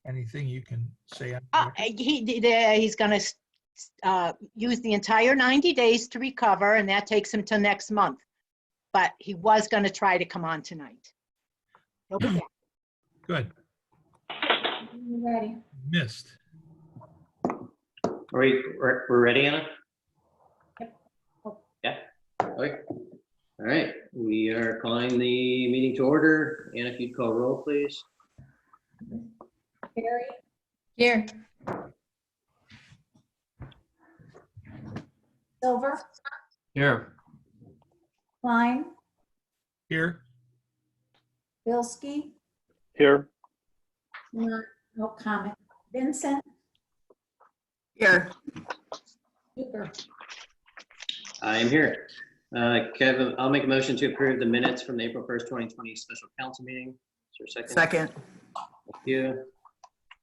Anything you can say? He's going to use the entire 90 days to recover, and that takes him to next month. But he was going to try to come on tonight. He'll be back. Good. Ready. Missed. We're ready, Anna? Yep. Yeah. Okay. All right. We are calling the meeting to order. Anna, if you'd call roll, please. Carrie. Here. Silver. Here. Klein. Here. Bilski. Here. No comment. Vincent. Here. Cooper. I am here. Kevin, I'll make a motion to approve the minutes from the April 1st, 2020 special council meeting. Is there a second? Second. Thank you.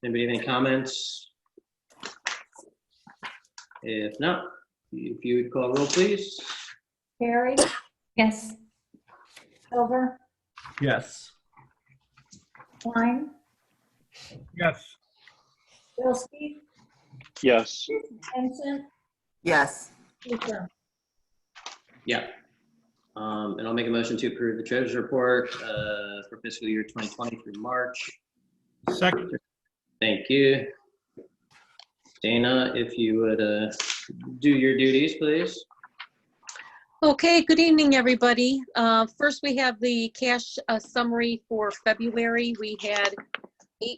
Anybody have any comments? If not, if you would call roll, please. Carrie. Yes. Silver. Yes. Klein. Yes. Bilski. Yes. Vincent. Yes. Cooper. Yeah. And I'll make a motion to approve the treasurer's report for fiscal year 2020 through March. Second. Thank you. Dana, if you would do your duties, please. Okay, good evening, everybody. First, we have the cash summary for February. We had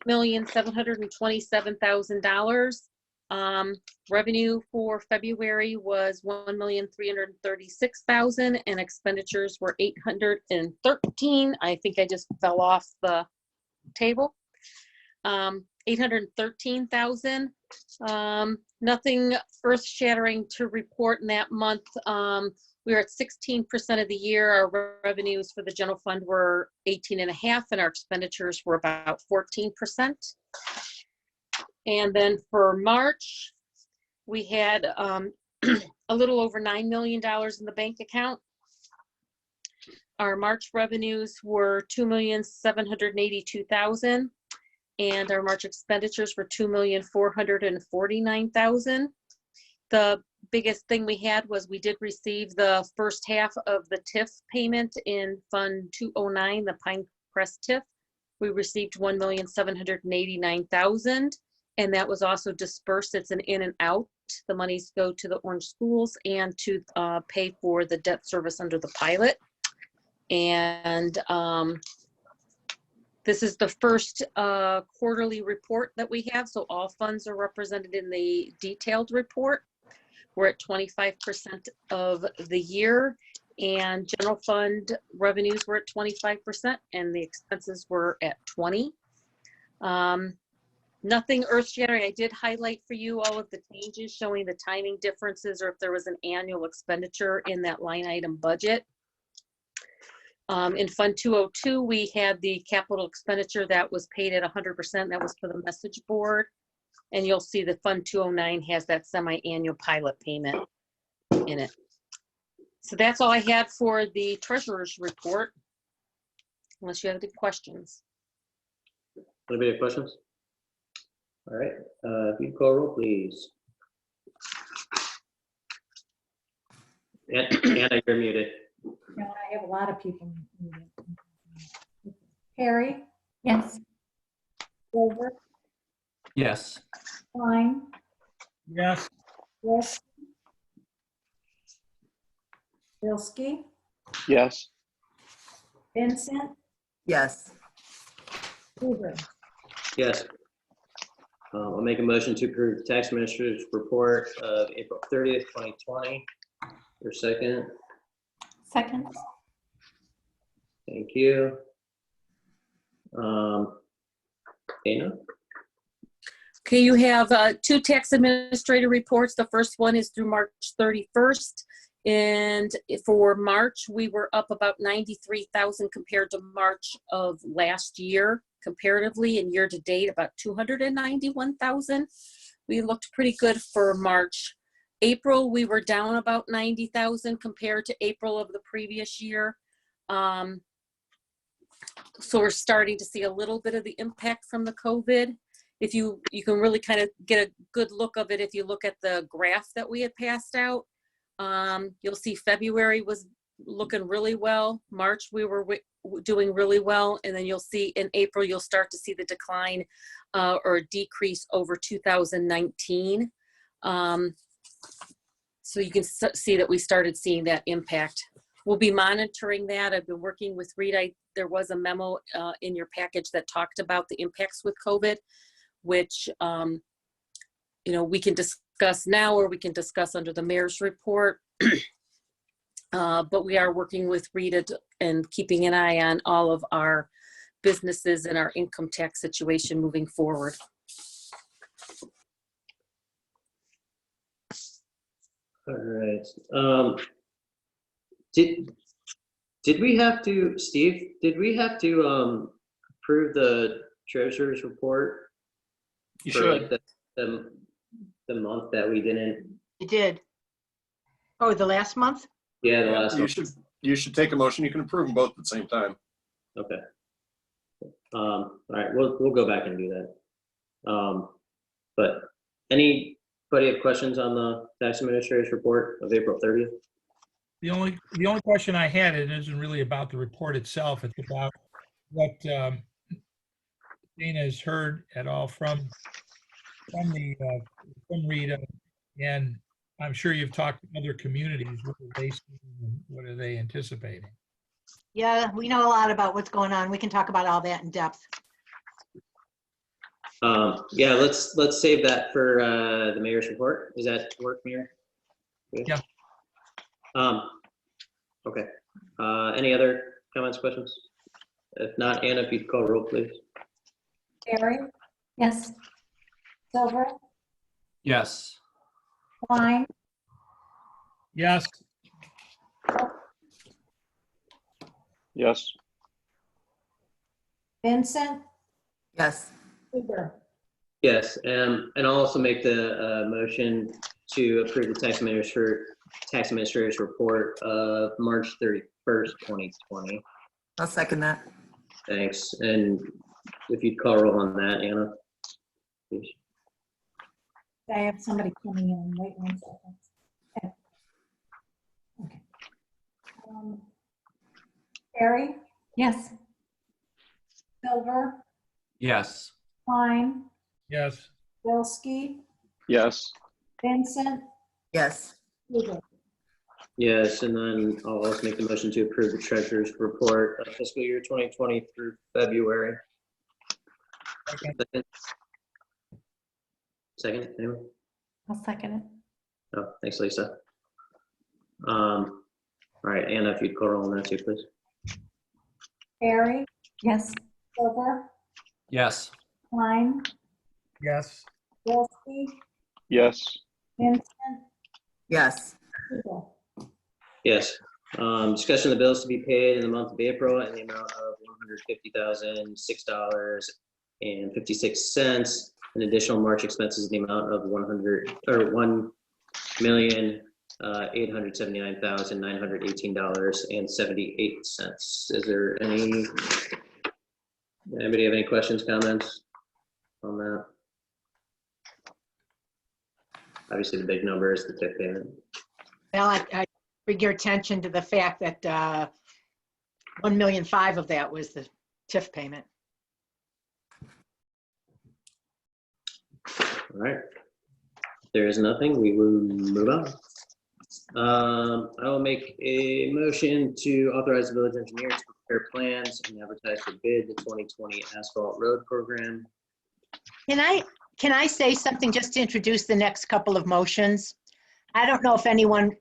$8,727,000. Revenue for February was $1,336,000 and expenditures were $813. I think I just fell off the table. $813,000. Nothing earth-shattering to report in that month. We were at 16% of the year. Our revenues for the general fund were 18.5%, and our expenditures were about 14%. And then for March, we had a little over $9 million in the bank account. Our March revenues were $2,782,000, and our March expenditures were $2,449,000. The biggest thing we had was we did receive the first half of the TIF payment in Fund 209, the Pinecrest TIF. We received $1,789,000, and that was also dispersed. It's an in and out. The monies go to the Orange schools and to pay for the debt service under the pilot. And this is the first quarterly report that we have, so all funds are represented in the detailed report. We're at 25% of the year, and general fund revenues were at 25%, and the expenses were at 20%. Nothing earth-shattering. I did highlight for you all of the changes showing the timing differences or if there was an annual expenditure in that line item budget. In Fund 202, we had the capital expenditure that was paid at 100%. That was for the message board. And you'll see that Fund 209 has that semi-annual pilot payment in it. So that's all I had for the treasurer's report, unless you have any questions. Anybody have questions? All right, if you call roll, please. Anna, you're muted. No, I have a lot of people. Carrie. Yes. Silver. Yes. Klein. Yes. Yes. Bilski. Yes. Vincent. Yes. Cooper. Yes. I'll make a motion to approve the tax administrator's report of April 30th, 2020. Your second. Second. Thank you. Dana? Okay, you have two tax administrator reports. The first one is through March 31st. And for March, we were up about 93,000 compared to March of last year. Comparatively, in year to date, about 291,000. We looked pretty good for March. April, we were down about 90,000 compared to April of the previous year. So we're starting to see a little bit of the impact from the COVID. if you can really kind of get a good look of it if you look at the graph that we had passed out. You'll see February was looking really well. March, we were doing really well. And then you'll see in April, you'll start to see the decline or decrease over 2019. So you can see that we started seeing that impact. We'll be monitoring that. I've been working with Rita. There was a memo in your package that talked about the impacts with COVID, which we can discuss now or we can discuss under the mayor's report. But we are working with Rita and keeping an eye on all of our businesses and our income tax situation moving forward. All right. Did we have to, Steve, did we have to approve the treasurer's report? You for, like, should. the month that we didn't? You did. Oh, the last month? Yeah, the last You one. you should take a motion. You can approve them both at the same time. Okay. All right, we'll go back and do that. But anybody have questions on the tax administrator's report of April 30th? The only question I had, it isn't really about the report itself. It's about what Dana has heard at all from Rita, and I'm sure you've talked to other communities. What are they seeing and what are they anticipating? Yeah, we know a lot about what's going on. We can talk about all that in depth. Yeah, let's save that for the mayor's report. Does that work, Mayor? Good? Yeah. Okay. Any other comments, questions? If not, Anna, if you'd call roll, please. Carey, Yes. Silver, Yes. Klein, Yes, Yes. Vincent, yes, Huber. Yes, and I'll also make the motion to approve the tax administrator's report of March 31st, 2020. I'll second that. Thanks. And if you'd call roll on that, Anna, please. I have somebody coming in. Wait 1 second. Okay. Okay. Carey, Yes. Silver, Yes. Klein, yes, Bilski, Yes. Vincent, Yes, Huber. Yes, and then I'll also make the motion to approve the treasurer's report of fiscal year 2020 through February. okay. Second, anyone? I'll second it. Oh, thanks, Lisa. All right, Anna, if you'd call roll on that too, please. Carey, Yes. Silver, Yes. Klein, Yes, Bilski, Yes. Vincent, yes, Huber. Yes. Discussion of the bills to be paid in the month of April in the amount of $150,006.56. And additional March expenses in the amount of $1,879,918.78. Is there anybody have any questions, comments on that? Obviously, the big number is the TIF payment. Well, I bring your attention to the fact that 1.5 million of that was the TIF payment. All right. If there is nothing, we will move on. I will make a motion to authorize the village engineer to prepare plans and advertise for bid the 2020 Asphalt Road Program. Can I say something just to introduce the next couple of motions? I don't know if anyone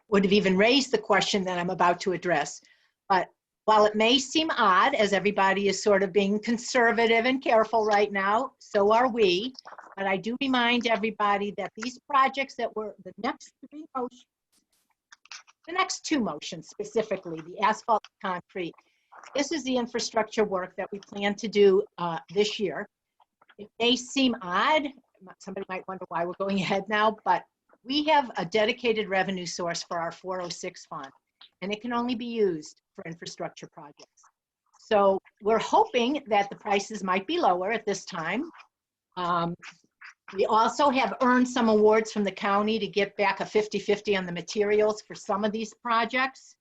would have even raised the question that I'm about to address, but while it may seem odd, as everybody is sort of being conservative and careful right now, so are we. But I do remind everybody that these projects that were the next two motions specifically, the asphalt concrete, this is the infrastructure work that we plan to do this year. It may seem odd, somebody might wonder why we're going ahead now, but we have a dedicated revenue source for our 406 fund, and it can only be used for infrastructure projects. So we're hoping that the prices might be lower at this time. We also have earned some awards from the county to get back a 50-50 on the materials for some of these projects.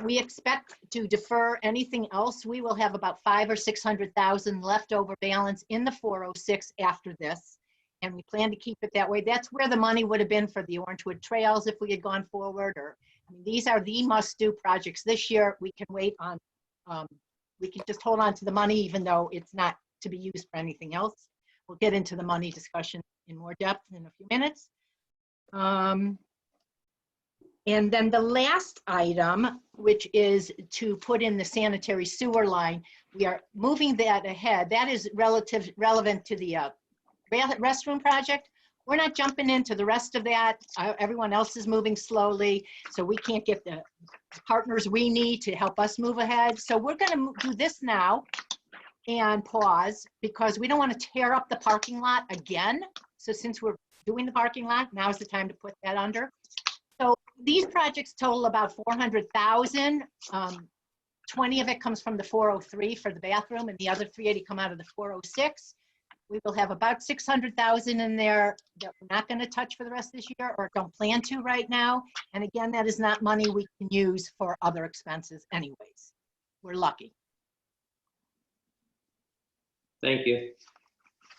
We expect to defer anything else. We will have about 500,000 or 600,000 leftover balance in the 406 after this. And we plan to keep it that way. That's where the money would have been for the Orangewood Trails if we had gone forward, or, I mean, these are the must-do projects this year. We can wait on, we can just hold on to the money even though it's not to be used for anything else. We'll get into the money discussion in more depth in a few minutes. And then the last item, which is to put in the sanitary sewer line, we are moving that ahead. That is relevant to the restroom project. We're not jumping into the rest of that. Everyone else is moving slowly, so we can't get the partners we need to help us move ahead. So we're going to do this now and pause because we don't want to tear up the parking lot again. So since we're doing the parking lot, now's the time to put that under. So these projects total about 400,000. 20 of it comes from the 403 for the bathroom, and the other 380 come out of the 406. We will have about 600,000 in there that we're not going to touch for the rest of this year or don't plan to right now. And again, that is not money we can use for other expenses anyways. We're lucky. Thank you.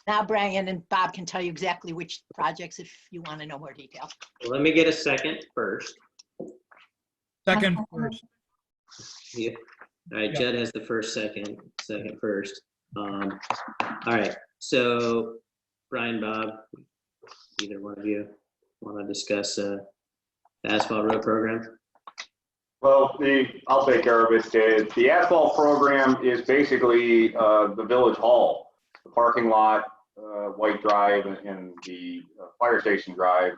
Now Brian and Bob can tell you exactly which projects if you want to know more detail. Well, let me get a second first. Second first. Yeah. All right, Yeah. Jed has the second first. All right, so Brian, Bob, either one of you want to discuss the asphalt road program? Well, I'll take care of it. The asphalt program is basically the village hall, the parking lot, White Drive, and the fire station drive,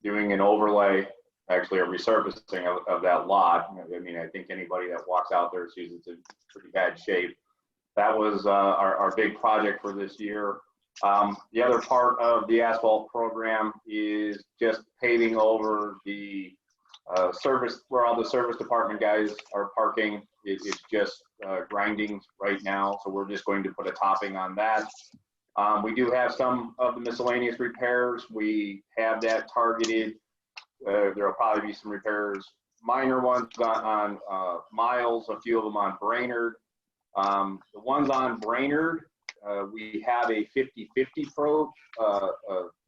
doing an overlay, actually a resurfacing of that lot. I mean, I think anybody that walks out there sees it's in pretty bad shape. That was our big project for this year. The other part of the asphalt program is just paving over the service, where all the service department guys are parking. It's just grinding right now, so we're just going to put a topping on that. We do have some of the miscellaneous repairs. We have that targeted. There will probably be some repairs, minor ones on Miles, a few of them on Brainerd. The ones on Brainerd, we have a 50-50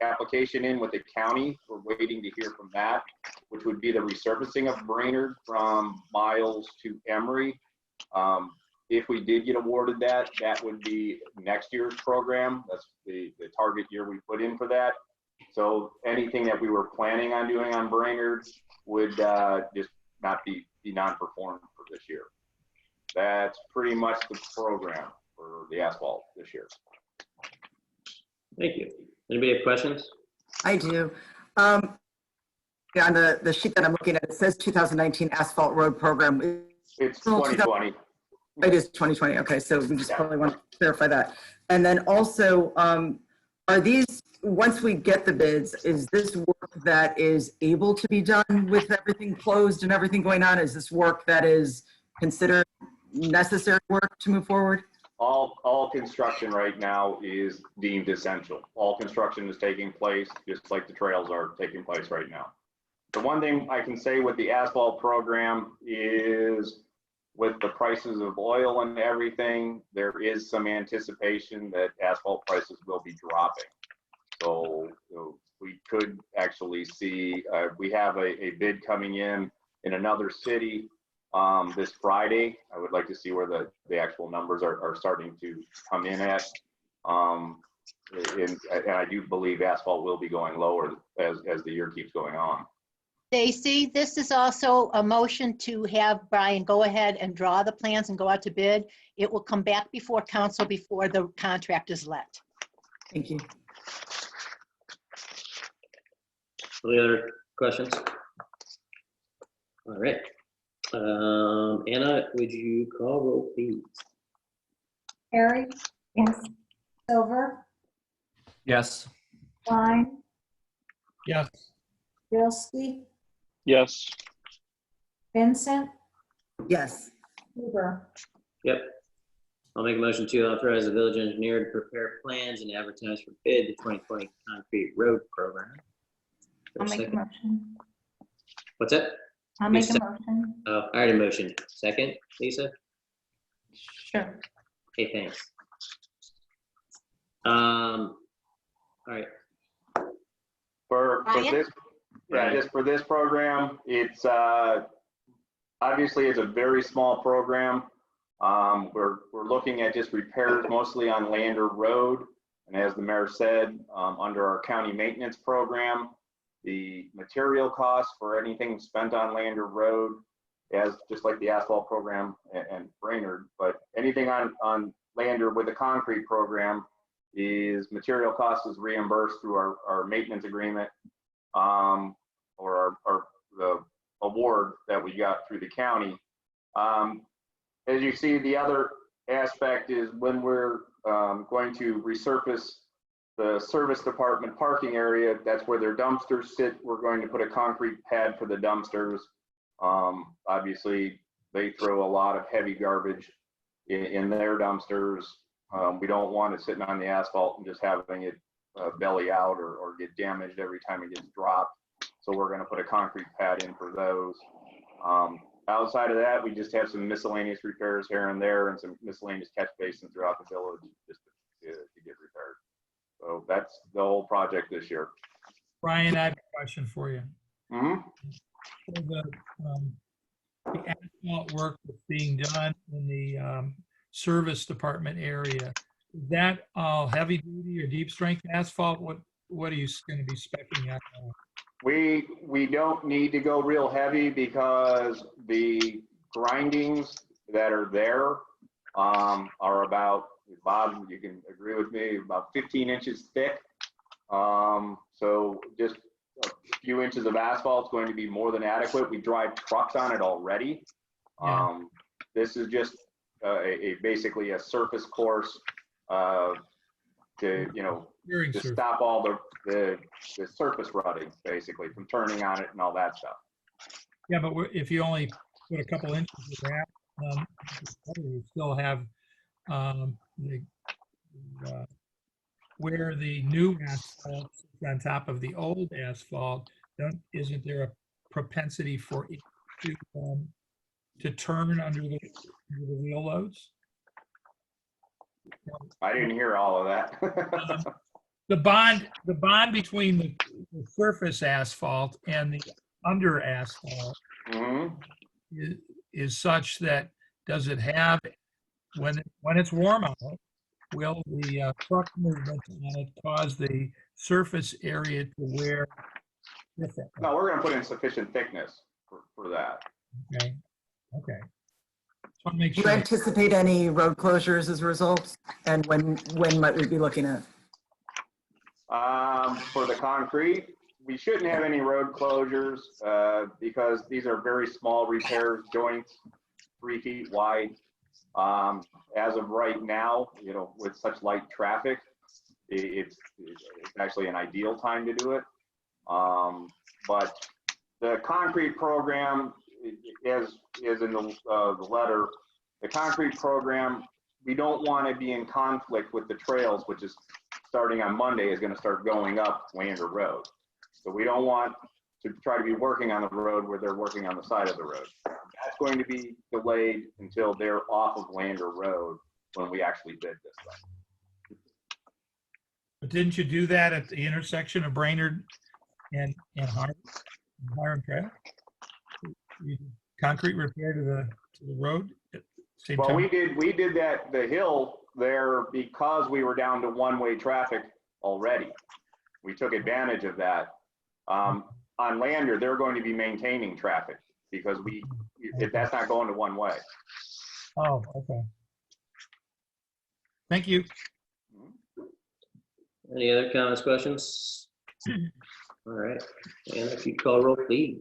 application in with the county. We're waiting to hear from that, which would be the resurfacing of Brainerd from Miles to Emory. If we did get awarded that, that would be next year's program. That's the target year we put in for that. So anything that we were planning on doing on Brainerd would just not be non-performed for this year. That's pretty much the program for the asphalt this year. Thank you. Anybody have questions? I do. Yeah, on the sheet that I'm looking at, it says 2019 asphalt road program. It's 2020. It is 2020. Okay, so we just probably want to clarify that. And then also, are these, once we get the bids, is this work that is able to be done with everything closed and everything going on? Is this work that is considered necessary work to move forward? All construction right now is deemed essential. All construction is taking place, just like the trails are taking place right now. The one thing I can say with the asphalt program is, with the prices of oil and everything, there is some anticipation that asphalt prices will be dropping. So we could actually see, we have a bid coming in another city this Friday. I would like to see where the actual numbers are starting to come in at. And I do believe asphalt will be going lower as the year keeps going on. Stacy, this is also a motion to have Brian go ahead and draw the plans and go out to bid. It will come back before council before the contract is let. Thank you. Any other questions? All right. Anna, would you call roll, please? Harry? Yes. Silver? Yes. Klein? Yes. Bilski? Yes. Vincent? Yes. Huber? Yep. I'll make a motion to authorize the village engineer to prepare plans and advertise for bid the 2020 concrete road program. I'll make a Second. motion. What's that? I'll make a motion. Oh, I already motioned. Second, Lisa? Sure. Okay, thanks. All right. For Ryan? this, yeah, just for this program, it's, obviously it's a very small program. We're looking at just repairs mostly on Lander Road. And as the mayor said, under our county maintenance program, the material costs for anything spent on Lander Road, as just like the asphalt program and Brainerd, but anything on Lander with the concrete program is material cost is reimbursed through our maintenance agreement, or the award that we got through the county. As you see, the other aspect is when we're going to resurface the service department parking area, that's where their dumpsters sit. We're going to put a concrete pad for the dumpsters. Obviously, they throw a lot of heavy garbage in their dumpsters. We don't want it sitting on the asphalt and just having it belly out or get damaged every time it gets dropped. So we're going to put a concrete pad in for those. Outside of that, we just have some miscellaneous repairs here and there and some miscellaneous catch basins throughout the village just to get repaired. So that's the whole project this year. Brian, I have a question for you. Mm-hmm. For the asphalt work that's being done in the service department area, is that all heavy duty or deep strength asphalt? What are you going to be speccing out? We don't need to go real heavy because the grindings that are there are about, Bob, you can agree with me, about 15 inches thick. So just a few inches of asphalt is going to be more than adequate. We drive trucks on it already. Yeah. This is just basically a surface course to, to stop all the surface rutting, basically, from turning on it and all that stuff. Yeah, but if you only put a couple inches of that, you still have where the new asphalt sits on top of the old asphalt. Isn't there a propensity for it to turn under the wheel loads? I didn't hear all of that. The bond between the surface asphalt and the under asphalt is such that, does it have, when it's warm out, will the truck movement on it cause the surface area to wear different? No, we're going to put in sufficient thickness for that. Okay. So make Do you sure. anticipate any road closures as a result? And when might we be looking at? For the concrete, we shouldn't have any road closures because these are very small repairs, joints, 3 feet wide. As of right now, with such light traffic, it's actually an ideal time to do it. But the concrete program, as is in the letter, the concrete program, we don't want to be in conflict with the trails, which is starting on Monday is going to start going up Lander Road. So we don't want to try to be working on the road where they're working on the side of the road. That's going to be delayed until they're off of Lander Road when we actually bid this thing. But didn't you do that at the intersection of Brainerd and Hiram Trail? You did concrete repair to the road at the same Well, time? we did that, the hill there, because we were down to one-way traffic already. We took advantage of that. On Lander, they're going to be maintaining traffic because if that's not going to one way. Oh, okay. Thank you. Any other comments, questions? All right, and if you call roll, please.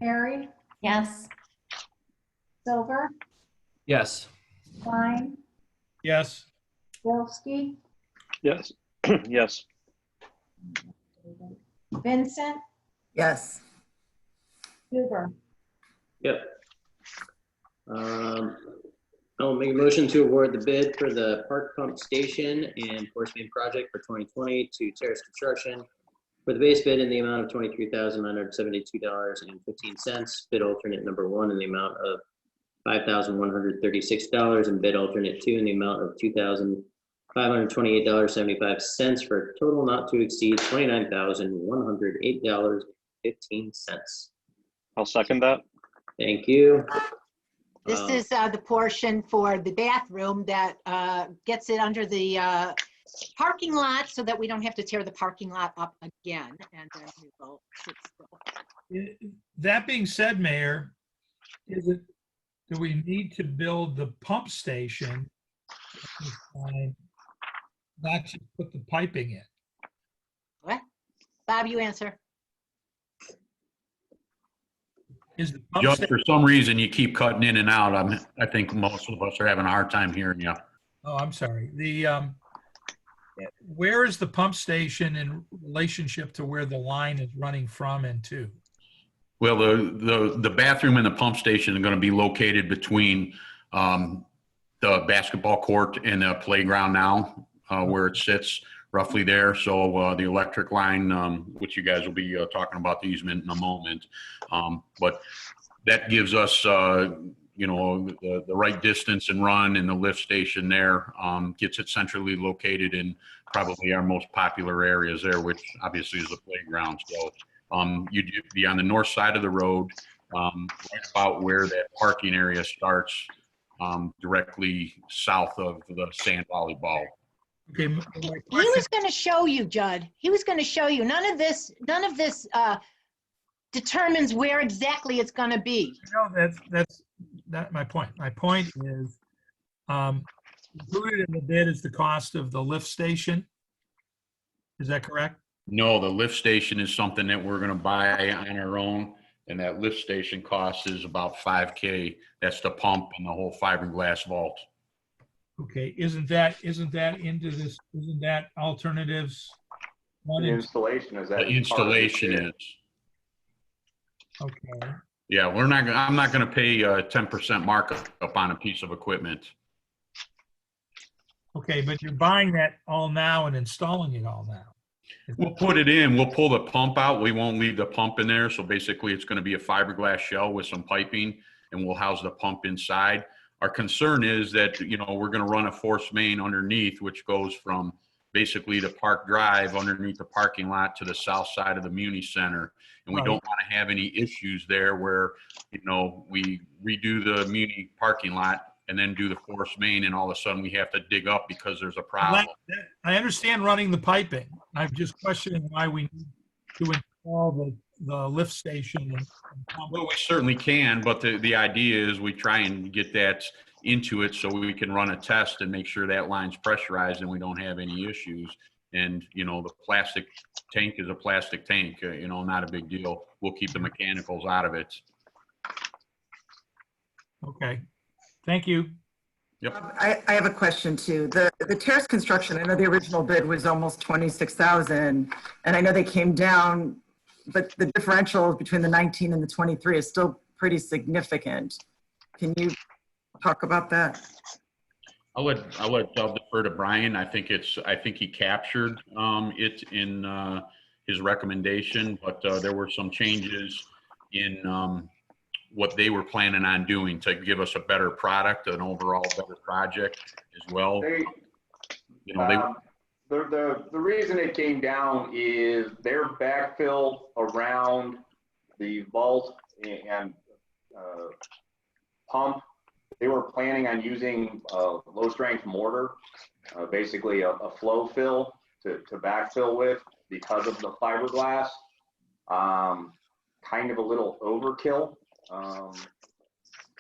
Harry, Yes. Silver, Yes. Klein, Yes. Wolfski, Yes. Yes. Vincent, Yes. Huber. Yep. I'll make a motion to award the bid for the park pump station and force main project for 2020 to Terrace Construction for the base bid in the amount of $23,972.15. Bid alternate number 1 in the amount of $5,136 and bid alternate 2 in the amount of $2,528.75 for a total not to exceed $29,108.15. I'll second that. Thank you. This is the portion for the bathroom that gets it under the parking lot so that we don't have to tear the parking lot up again. And then we will sit still. That being said, Mayor, do we need to build the pump station at this time, not just put the piping in? What? Bob, you answer. Is the pump Just station? for some reason, you keep cutting in and out. I think most of us are having a hard time hearing you. Oh, I'm sorry. Where is the pump station in relationship to where the line is running from and to? Well, the bathroom and the pump station are going to be located between the basketball court and the playground now, where it sits roughly there. So the electric line, which you guys will be talking about the easement in a moment, but that gives us, the right distance and run, and the lift station there gets it centrally located in probably our most popular areas there, which obviously is the playground. So you'd be on the north side of the road, right about where that parking area starts, directly south of the sand volleyball. Okay, my He question, was going to show you, Judd. He was going to show you. None of this determines where exactly it's going to be. that's not my point. My point is, included in the bid is the cost of the lift station. Is that correct? No, the lift station is something that we're going to buy on our own, and that lift station cost is about $5K. That's the pump and the whole fiberglass vault. Okay, isn't that into this? Isn't that alternatives? One The and installation is that. The installation is. okay. Yeah, I'm not going to pay a 10% markup on a piece of equipment. Okay, but you're buying that all now and installing it all now. We'll put it in, we'll pull the pump out. We won't leave the pump in there. So basically it's going to be a fiberglass shell with some piping, and we'll house the pump inside. Our concern is that, we're going to run a force main underneath, which goes from basically the Park Drive underneath the parking lot to the south side of the Muni Center. And we Right. don't want to have any issues there where, we redo the Muni parking lot and then do the force main, and all of a sudden we have to dig up because there's a problem. I understand running the piping. I'm just questioning why we need to install the lift station. Well, we certainly can, but the idea is we try and get that into it so we can run a test and make sure that line's pressurized and we don't have any issues. And, the plastic tank is a plastic tank, not a big deal. We'll keep the mechanicals out of it. Okay, thank you. Yep. I have a question too. The terrace construction, I know the original bid was almost 26,000, and I know they came down, but the differential between the 19 and the 23 is still pretty significant. Can you talk about that? I'll defer to Brian. I think he captured it in his recommendation, but there were some changes in what they were planning on doing to give us a better product, an overall better project as well. The reason it came down is their backfill around the vault and pump. They were planning on using low strength mortar, basically a flow fill to backfill with because of the fiberglass. Kind of a little overkill.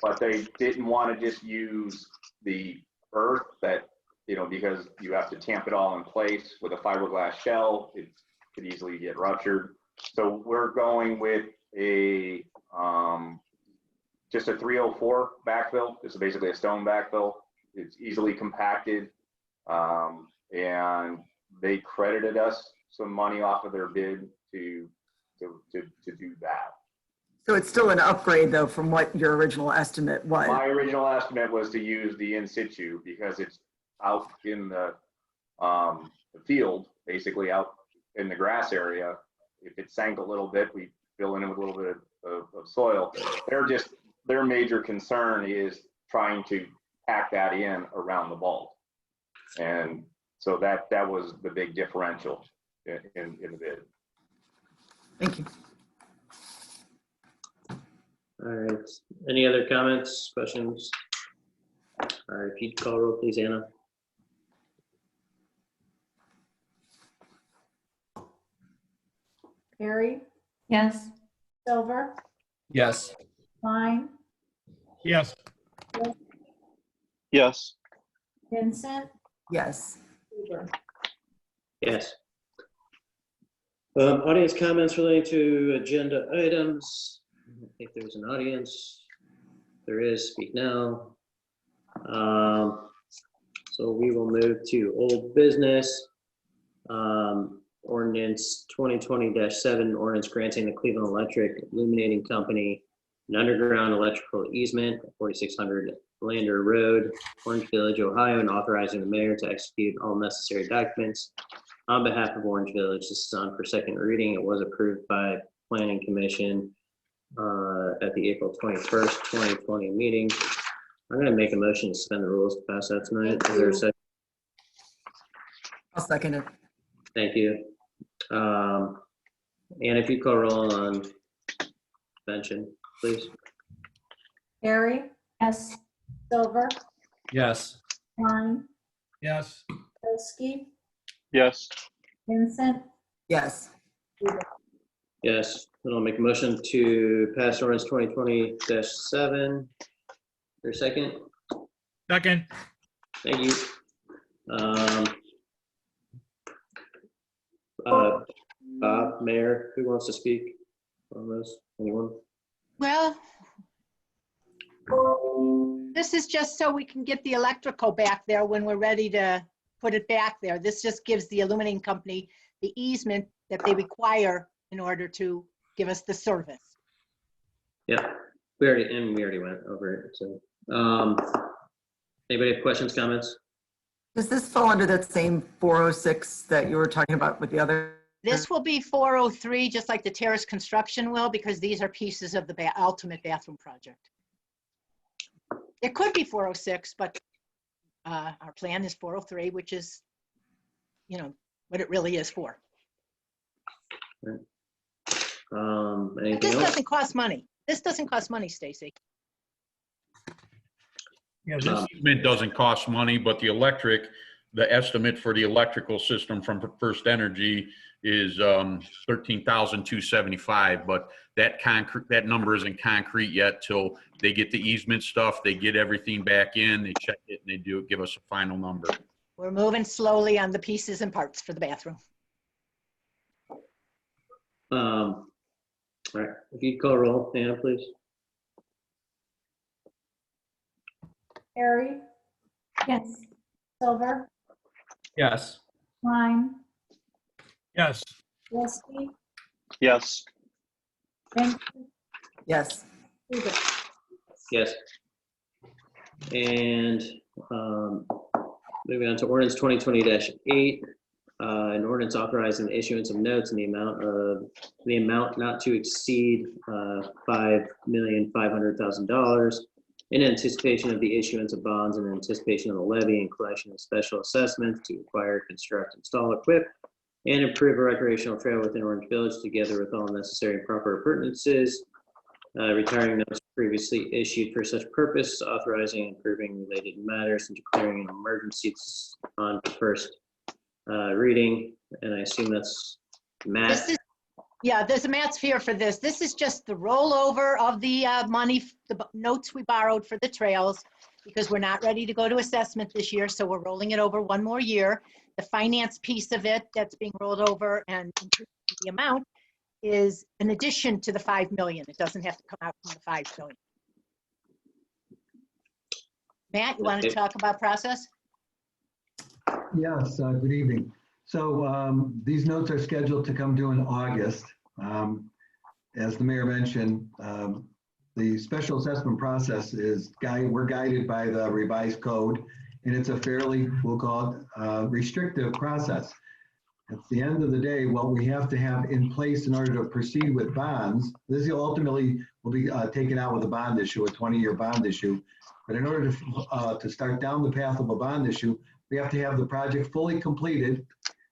But they didn't want to just use the earth that, because you have to tamp it all in place with a fiberglass shell. It could easily get ruptured. So we're going with just a 304 backfill. This is basically a stone backfill. It's easily compacted. And they credited us some money off of their bid to do that. So it's still an upgrade though from what your original estimate was. My original estimate was to use the in situ because it's out in the field, basically out in the grass area. If it sank a little bit, we fill in with a little bit of soil. Their major concern is trying to pack that in around the vault. And so that was the big differential in the bid. Thank you. All right. Any other comments, questions? All right, if you'd call roll, please, Anna. Barry, Yes. Silver, Yes. Klein, Yes. Yes. Vincent, Yes. Huber. Yes. Audience comments relating to agenda items. I don't think there's an audience. There is, speak now. So we will move to old business. Ordinance 2020-7, ordinance granting the Cleveland Electric Illuminating Company an underground electrical easement at 4600 Lander Road, Orange Village, Ohio, and authorizing the mayor to execute all necessary documents on behalf of Orange Village. This is on for second reading. It was approved by Planning Commission at the April 21st, 2020 meeting. I'm going to make a motion to suspend the rules to pass that tonight. Is there a second? I'll second it. Thank you. And if you call roll on suspension, please. Barry, Yes. Silver, Yes. Klein, Yes. Bilski, Yes. Vincent, Yes. Huber. Yes, then I'll make a motion to pass ordinance 2020-7. For a second, Second. thank you. Bob, Mayor, who wants to speak on this? Anyone? Well, this is just so we can get the electrical back there when we're ready to put it back there. This just gives the illuminating company the easement that they require in order to give us the service. Yeah, we already went over it, so. Anybody have questions, comments? Does this fall under that same 406 that you were talking about with the other? This will be 403, just like the terrace construction will, because these are pieces of the ultimate bathroom project. It could be 406, but our plan is 403, which is, you know, what it really is for. Anything This else? doesn't cost money. This doesn't cost money, Stacy. Yeah, this, Easement doesn't cost money, but the estimate for the electrical system from First Energy is 13,275, but that number isn't concrete yet till they get the easement stuff, they get everything back in, they check it, and they give us a final number. We're moving slowly on the pieces and parts for the bathroom. All right, if you'd call roll, Anna, please. Barry, Yes. Silver, Yes. Klein, yes. Bilski, Yes. Vincent, Yes. Huber. Yes. And moving on to ordinance 2020-8, an ordinance authorizing the issuance of notes in the amount not to exceed $5,500,000 in anticipation of the issuance of bonds and anticipation of the levy and collection of special assessments to acquire, construct, install, equip, and improve a recreational trail within Orange Village, together with all necessary and proper appurtenances. Retiring notes previously issued for such purpose, authorizing and approving related matters, and declaring an emergency on first reading. And I assume that's Matt. This is, yeah, there's a Matt's here for this. This is just the rollover of the money, the notes we borrowed for the trails, because we're not ready to go to assessment this year, so we're rolling it over one more year. The finance piece of it that's being rolled over and the amount is in addition to the 5 million. It doesn't have to come out from the 5 million. Matt, you want to talk about process? Yes, good evening. So these notes are scheduled to come due in August. as the mayor mentioned, the special assessment process we're guided by the revised code, and it's a fairly, we'll call it, restrictive process. At the end of the day, what we have to have in place in order to proceed with bonds, this ultimately will be taken out with a bond issue, a 20-year bond issue. But in order to start down the path of a bond issue, we have to have the project fully completed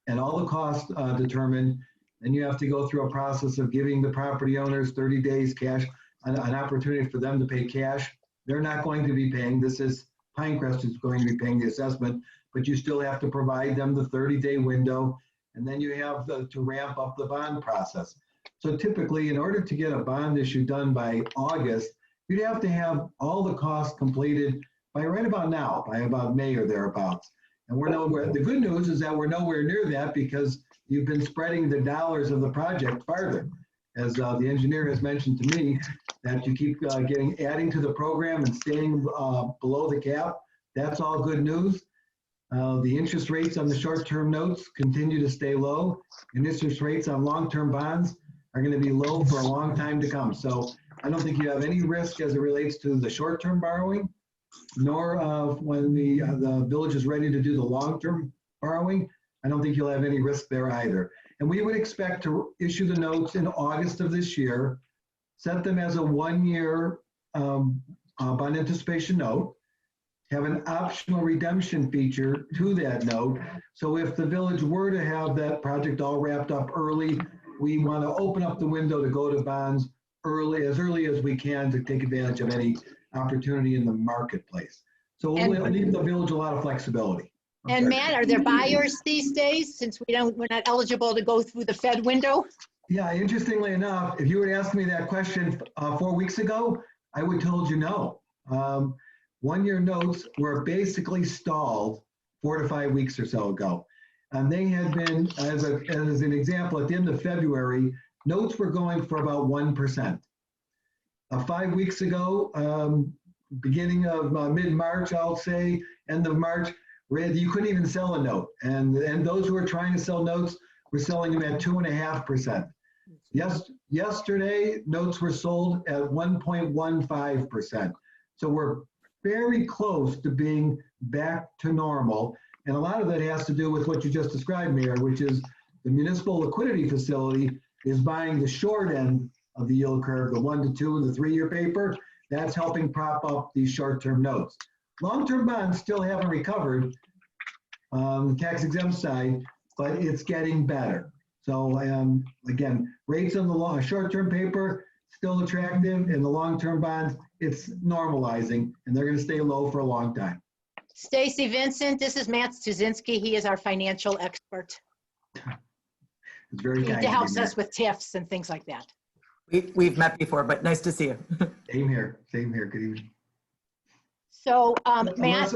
and all the costs determined. Then you have to go through a process of giving the property owners 30 days cash, an opportunity for them to pay cash. They're not going to be paying. This is Pinecrest is going to be paying the assessment, but you still have to provide them the 30-day window. And then you have to ramp up the bond process. So typically, in order to get a bond issue done by August, you'd have to have all the costs completed by right about now, by about May or thereabouts. And we're nowhere. The good news is that we're nowhere near that because you've been spreading the dollars of the project farther. As the engineer has mentioned to me, that you keep adding to the program and staying below the cap. That's all good news. The interest rates on the short-term notes continue to stay low, and interest rates on long-term bonds are going to be low for a long time to come. So I don't think you have any risk as it relates to the short-term borrowing, nor when the village is ready to do the long-term borrowing. I don't think you'll have any risk there either. And we would expect to issue the notes in August of this year, set them as a one-year bond anticipation note, have an optional redemption feature to that note. So if the village were to have that project all wrapped up early, we want to open up the window to go to bonds as early as we can to take advantage of any opportunity in the marketplace. So we'll leave the village a lot of flexibility. And Matt, are there buyers these days since we're not eligible to go through the Fed window? Yeah, interestingly enough, if you would ask me that question 4 weeks ago, I would have told you no. One-year notes were basically stalled 4 to 5 weeks or so ago. And they had been, as an example, at the end of February, notes were going for about 1%. 5 weeks ago, beginning of mid-March, I'll say, end of March, you couldn't even sell a note. And those who were trying to sell notes were selling them at 2.5%. Yesterday, notes were sold at 1.15%. So we're very close to being back to normal. And a lot of that has to do with what you just described, Mayor, which is the municipal liquidity facility is buying the short end of the yield curve, the 1 to 2 and the 3-year paper. That's helping prop up these short-term notes. Long-term bonds still haven't recovered on the tax-exempt side, but it's getting better. So again, rates on the short-term paper still attractive, and the long-term bonds, it's normalizing, and they're going to stay low for a long time. Stacy Vincent, this is Matt Stuzinski. He is our financial expert. It's very kind. He helps us with TIFs and things like that. We've met before, but nice to see you. Same here. Same here. Good evening. So Matt,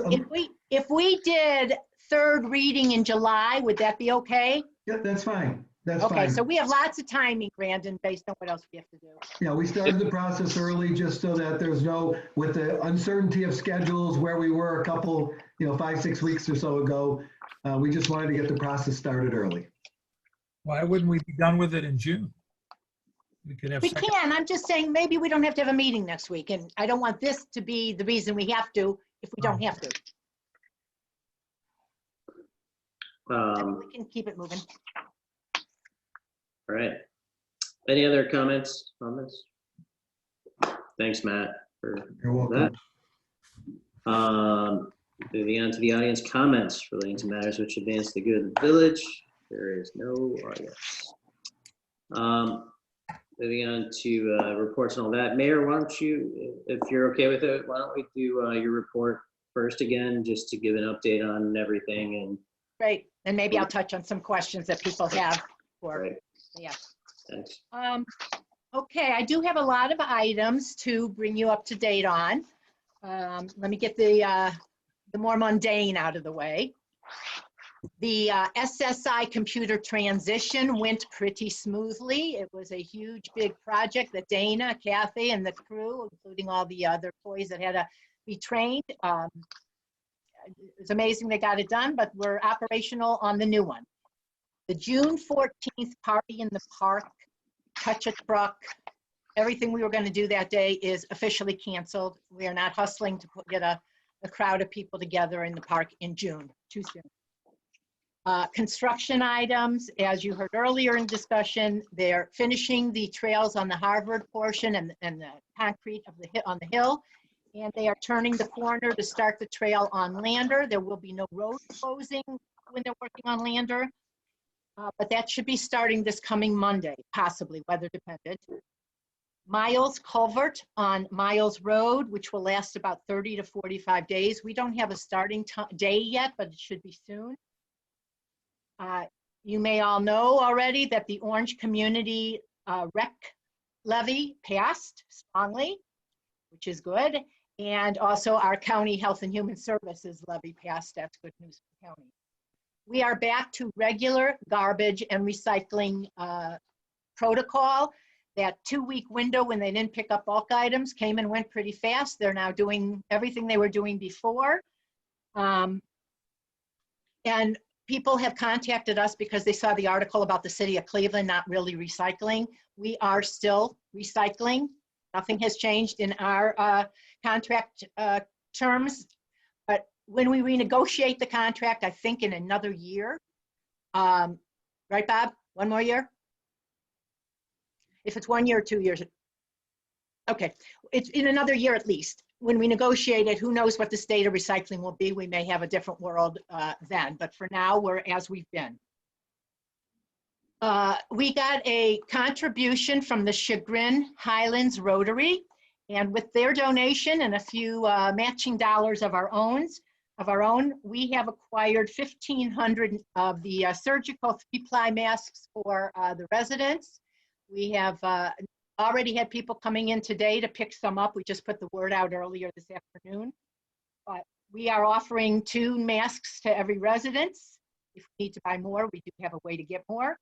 if we did third reading in July, would that be okay? Yeah, that's fine. That's okay, fine. so we have lots of timing, Brandon, based on what else we have to do. Yeah, we started the process early just so that there's with the uncertainty of schedules where we were a couple, 5, 6 weeks or so ago, we just wanted to get the process started early. Why wouldn't we be done with it in June? We could have. We can. I'm just saying maybe we don't have to have a meeting next week, and I don't want this to be the reason we have to if we don't have to. We can keep it moving. All right. Any other comments on this? Thanks, Matt, for You're welcome. that. Moving on to the audience comments relating to matters which advance the good of the village. There is no audience. Moving on to reports and all that. Mayor, why don't you, if you're okay with it, why don't we do your report first again, just to give an update on everything. And great. And maybe I'll touch on some questions that people have for. Right. Yeah. Thanks. Okay, I do have a lot of items to bring you up to date on. Let me get the more mundane out of the way. The SSI computer transition went pretty smoothly. It was a huge, big project that Dana, Kathy, and the crew, including all the other employees that had to be trained. It's amazing they got it done, but we're operational on the new one. The June 14th party in the park, touch a truck, everything we were going to do that day is officially canceled. We are not hustling to get a crowd of people together in the park in June, too soon. Construction items, as you heard earlier in discussion, they're finishing the trails on the Harvard portion and the concrete on the hill. And they are turning the corner to start the trail on Lander. There will be no road closing when they're working on Lander. But that should be starting this coming Monday, possibly weather dependent. Miles Culvert on Miles Road, which will last about 30 to 45 days. We don't have a starting day yet, but it should be soon. You may all know already that the Orange Community Rec Levy passed strongly, which is good. And also our County Health and Human Services Levy passed. That's good news for the county. We are back to regular garbage and recycling protocol. That 2-week window when they didn't pick up bulk items came and went pretty fast. They're now doing everything they were doing before. And people have contacted us because they saw the article about the city of Cleveland not really recycling. We are still recycling. Nothing has changed in our contract terms. But when we renegotiate the contract, I think in another year, right, Bob? 1 more year? If it's 1 year or 2 years, okay. It's in another year at least. When we negotiate it, who knows what the state of recycling will be. We may have a different world then, but for now, we're as we've been. We got a contribution from the Chagrin Highlands Rotary, and with their donation and a few matching dollars of our own, we have acquired 1,500 of the surgical 3-ply masks for the residents. We have already had people coming in today to pick some up. We just put the word out earlier this afternoon. But we are offering 2 masks to every residence. If we need to buy more, we do have a way to get more.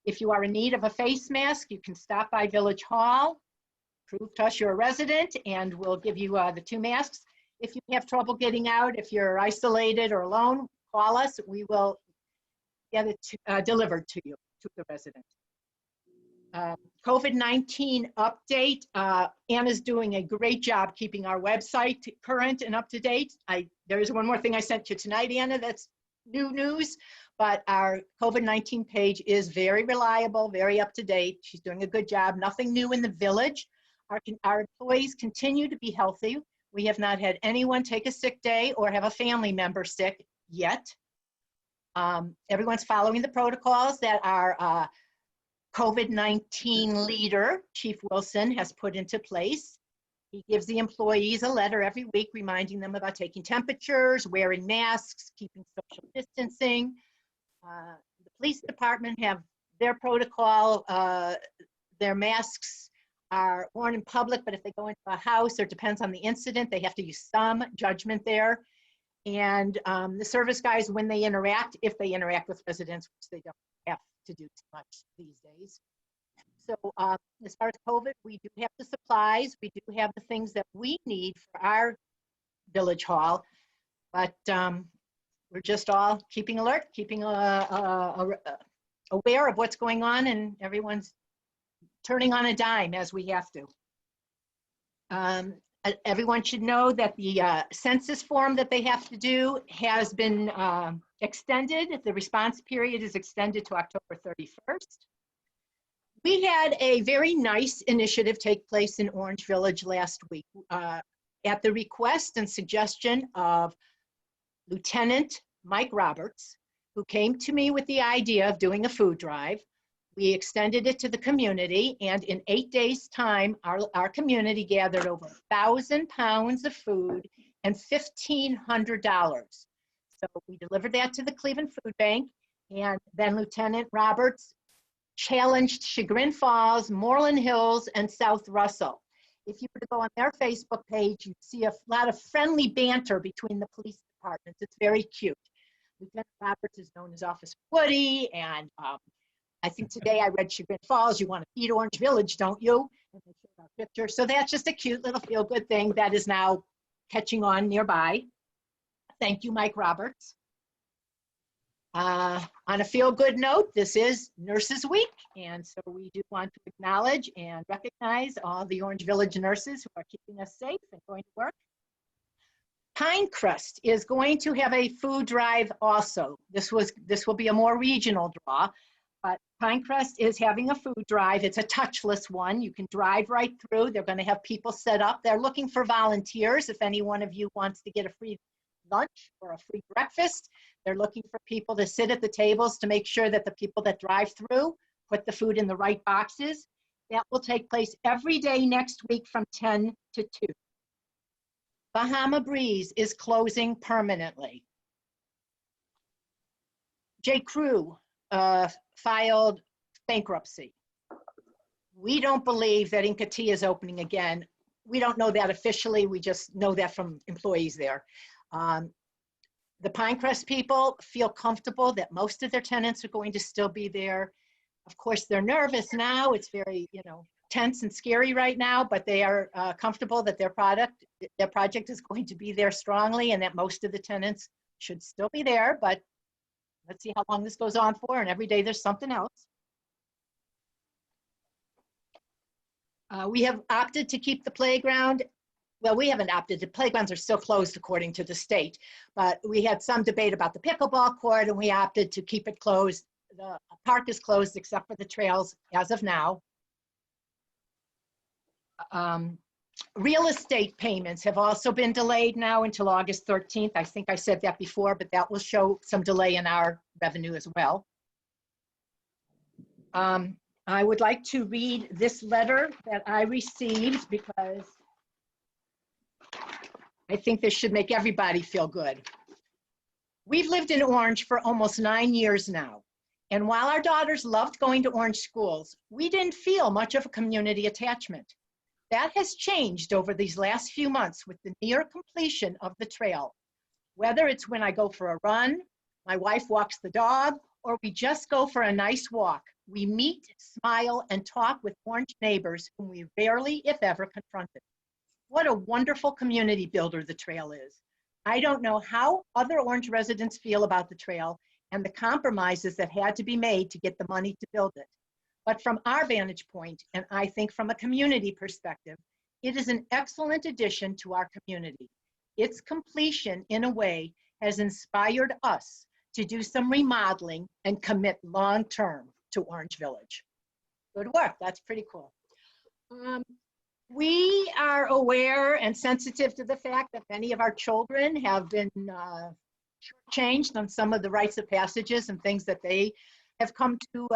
If you are in need of a face mask, you can stop by Village Hall, prove to us you're a resident, and we'll give you the 2 masks. If you have trouble getting out, if you're isolated or alone, call us. We will get it delivered to you, to the resident. COVID-19 update. Anna's doing a great job keeping our website current and up to date. There is one more thing I sent you tonight, Anna, that's new news, but our COVID-19 page is very reliable, very up to date. She's doing a good job. Nothing new in the village. Our employees continue to be healthy. We have not had anyone take a sick day or have a family member sick yet. Everyone's following the protocols that our COVID-19 leader, Chief Wilson, has put into place. He gives the employees a letter every week reminding them about taking temperatures, wearing masks, keeping social distancing. The police department have their protocol. Their masks are worn in public, but if they go into a house, or it depends on the incident, they have to use some judgment there. And the service guys, when they interact, if they interact with residents, which they don't have to do too much these days. So as far as COVID, we do have the supplies. We do have the things that we need for our village hall, but we're just all keeping alert, keeping aware of what's going on, and everyone's turning on a dime as we have to. Everyone should know that the census form that they have to do has been extended. The response period is extended to October 31st. We had a very nice initiative take place in Orange Village last week at the request and suggestion of Lieutenant Mike Roberts, who came to me with the idea of doing a food drive. We extended it to the community, and in 8 days' time, our community gathered over 1,000 pounds of food and $1,500. So we delivered that to the Cleveland Food Bank, and then Lieutenant Roberts challenged Chagrin Falls, Moreland Hills, and South Russell. If you were to go on their Facebook page, you'd see a lot of friendly banter between the police departments. It's very cute. Lieutenant Roberts is known as Officer Woody, and I think today I read Chagrin Falls, you want to feed Orange Village, don't you? And they showed our picture. So that's just a cute little feel-good thing that is now catching on nearby. Thank you, Mike Roberts. On a feel-good note, this is Nurses Week, and so we do want to acknowledge and recognize all the Orange Village nurses who are keeping us safe and going to work. Pinecrest is going to have a food drive also. This will be a more regional draw, but Pinecrest is having a food drive. It's a touchless one. You can drive right through. They're going to have people set up. They're looking for volunteers. If any one of you wants to get a free lunch or a free breakfast, they're looking for people to sit at the tables to make sure that the people that drive through put the food in the right boxes. That will take place every day next week from 10 to 2. Bahama Breeze is closing permanently. J. Crew filed bankruptcy. We don't believe that Inca Tea is opening again. We don't know that officially. We just know that from employees there. The Pinecrest people feel comfortable that most of their tenants are going to still be there. Of course, they're nervous now. It's very, tense and scary right now, but they are comfortable that their project is going to be there strongly and that most of the tenants should still be there, but let's see how long this goes on for, and every day there's something else. We have opted to keep the playground. Well, we haven't opted. The playgrounds are still closed according to the state, but we had some debate about the pickleball court and we opted to keep it closed. The park is closed except for the trails as of now. Real estate payments have also been delayed now until August 13th. I think I said that before, but that will show some delay in our revenue as well. I would like to read this letter that I received because I think this should make everybody feel good. We've lived in Orange for almost 9 years now. And while our daughters loved going to Orange schools, we didn't feel much of a community attachment. That has changed over these last few months with the near completion of the trail. Whether it's when I go for a run, my wife walks the dog, or we just go for a nice walk, we meet, smile, and talk with Orange neighbors whom we rarely, if ever, confronted. What a wonderful community builder the trail is. I don't know how other Orange residents feel about the trail and the compromises that had to be made to get the money to build it. But from our vantage point, and I think from a community perspective, it is an excellent addition to our community. Its completion, in a way, has inspired us to do some remodeling and commit long-term to Orange Village. Good work, that's pretty cool. We are aware and sensitive to the fact that many of our children have been changed on some of the rites of passages and things that they have come to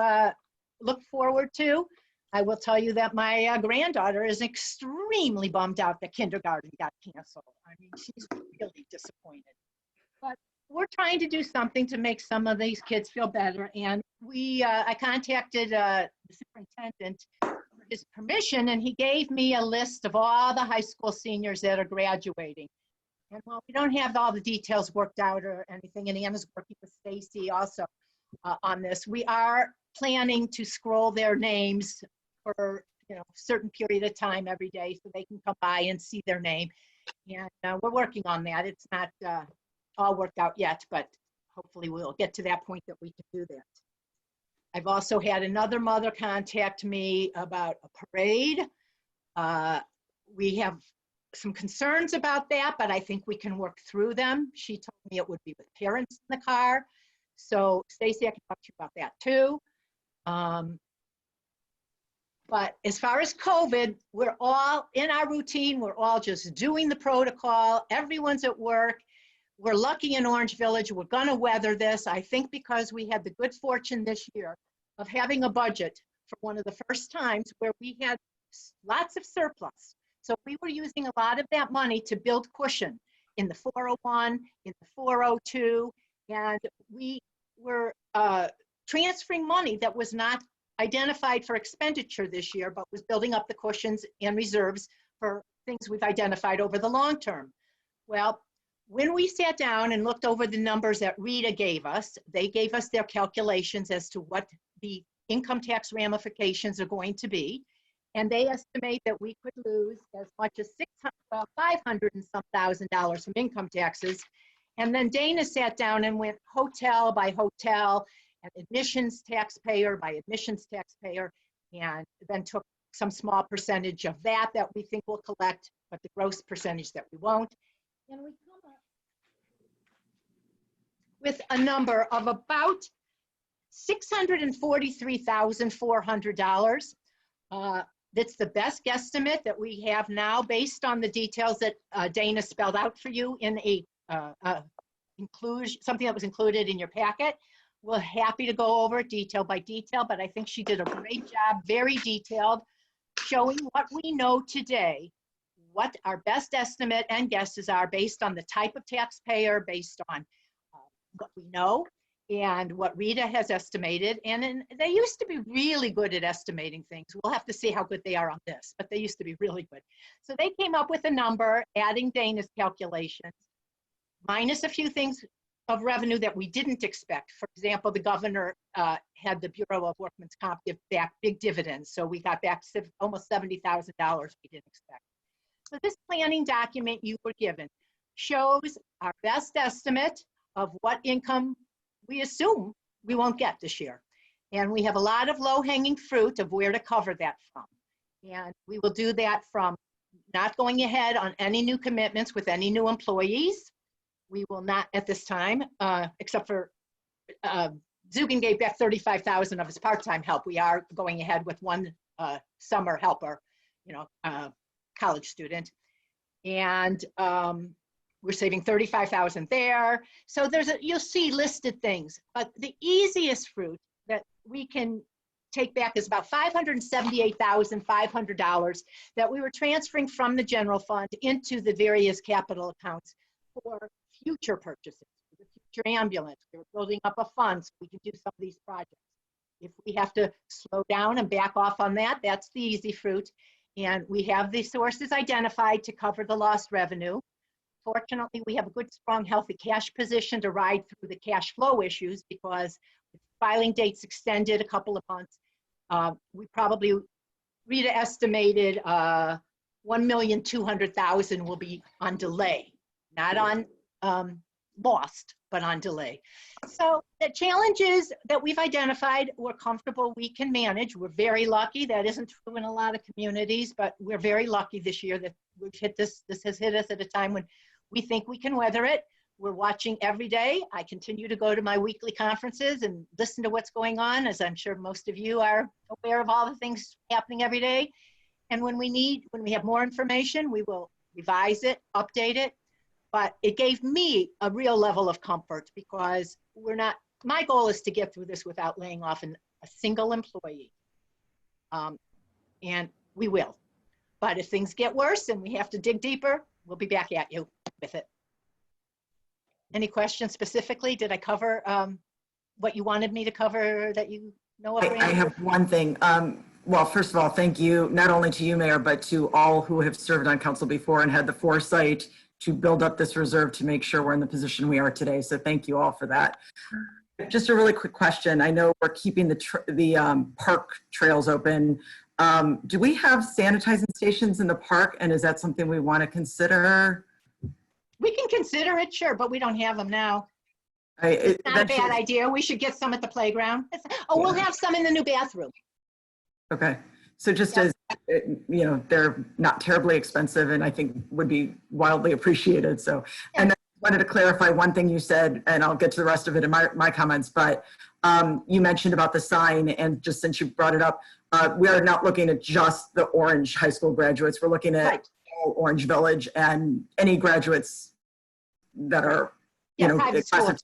look forward to. I will tell you that my granddaughter is extremely bummed out that kindergarten got canceled. I mean, she's really disappointed. But we're trying to do something to make some of these kids feel better. And I contacted the superintendent for his permission, and he gave me a list of all the high school seniors that are graduating. And while we don't have all the details worked out or anything, and Anna's working with Stacy also on this, we are planning to scroll their names for a certain period of time every day so they can come by and see their name. And we're working on that. It's not all worked out yet, but hopefully we'll get to that point that we can do that. I've also had another mother contact me about a parade. We have some concerns about that, but I think we can work through them. She told me it would be with parents in the car. So Stacy, I can talk to you about that too. But as far as COVID, we're all in our routine. We're all just doing the protocol. Everyone's at work. We're lucky in Orange Village. We're gonna weather this. I think because we had the good fortune this year of having a budget for one of the first times where we had lots of surplus. So we were using a lot of that money to build cushion in the 401, in the 402, and we were transferring money that was not identified for expenditure this year, but was building up the cushions and reserves for things we've identified over the long term. Well, when we sat down and looked over the numbers that Rita gave us, they gave us their calculations as to what the income tax ramifications are going to be. And they estimate that we could lose as much as $500 and some thousand from income taxes. And then Dana sat down and went hotel by hotel and admissions taxpayer by admissions taxpayer, and then took some small percentage of that we think we'll collect, but the gross percentage that we won't. And we come up with a number of about $643,400. That's the best guesstimate that we have now based on the details that Dana spelled out for you in something that was included in your packet. We're happy to go over it detail by detail, but I think she did a great job, very detailed, showing what we know today, what our best estimate and guesses are based on the type of taxpayer, based on what we know and what Rita has estimated. And they used to be really good at estimating things. We'll have to see how good they are on this, but they used to be really good. So they came up with a number, adding Dana's calculations, minus a few things of revenue that we didn't expect. For example, the governor had the Bureau of Workmen's Comp give back big dividends. So we got back almost $70,000 we didn't expect. So this planning document you were given shows our best estimate of what income we assume we won't get this year. And we have a lot of low-hanging fruit of where to cover that from. And we will do that from not going ahead on any new commitments with any new employees. We will not at this time, except for Zugan gave back $35,000 of his part-time help. We are going ahead with one summer helper, college student. And we're saving $35,000 there. So you'll see listed things, but the easiest fruit that we can take back is about $578,500 that we were transferring from the general fund into the various capital accounts for future purchases, for the future ambulance. We're building up a fund so we can do some of these projects. If we have to slow down and back off on that, that's the easy fruit. And we have the sources identified to cover the lost revenue. Fortunately, we have a good, strong, healthy cash position to ride through the cash flow issues because with filing dates extended a couple of months, Rita estimated 1,200,000 will be on delay, not on lost, but on delay. So the challenges that we've identified, we're comfortable we can manage. We're very lucky. That isn't true in a lot of communities, but we're very lucky this year that we've hit this. This has hit us at a time when we think we can weather it. We're watching every day. I continue to go to my weekly conferences and listen to what's going on, as I'm sure most of you are aware of all the things happening every day. And when we have more information, we will revise it, update it. But it gave me a real level of comfort because my goal is to get through this without laying off a single employee. And we will. But if things get worse and we have to dig deeper, we'll be back at you with it. Any questions specifically? Did I cover what you wanted me to cover that you know of? I have one thing. Well, first of all, thank you, not only to you, Mayor, but to all who have served on council before and had the foresight to build up this reserve to make sure we're in the position we are today. So thank you all for that. Just a really quick question. I know we're keeping the park trails open. Do we have sanitizing stations in the park, and is that something we want to consider? We can consider it, sure, but we don't have them now. It's not a bad idea. We should get some at the playground. We'll have some in the new bathroom. Okay. So just as, they're not terribly expensive and I think would be wildly appreciated. So, and then I wanted to clarify one thing you said, and I'll get to the rest of it in my comments, but you mentioned about the sign, and just since you brought it up, we are not looking at just the Orange High School graduates. We're looking at all Orange Village and any graduates that are, private schools.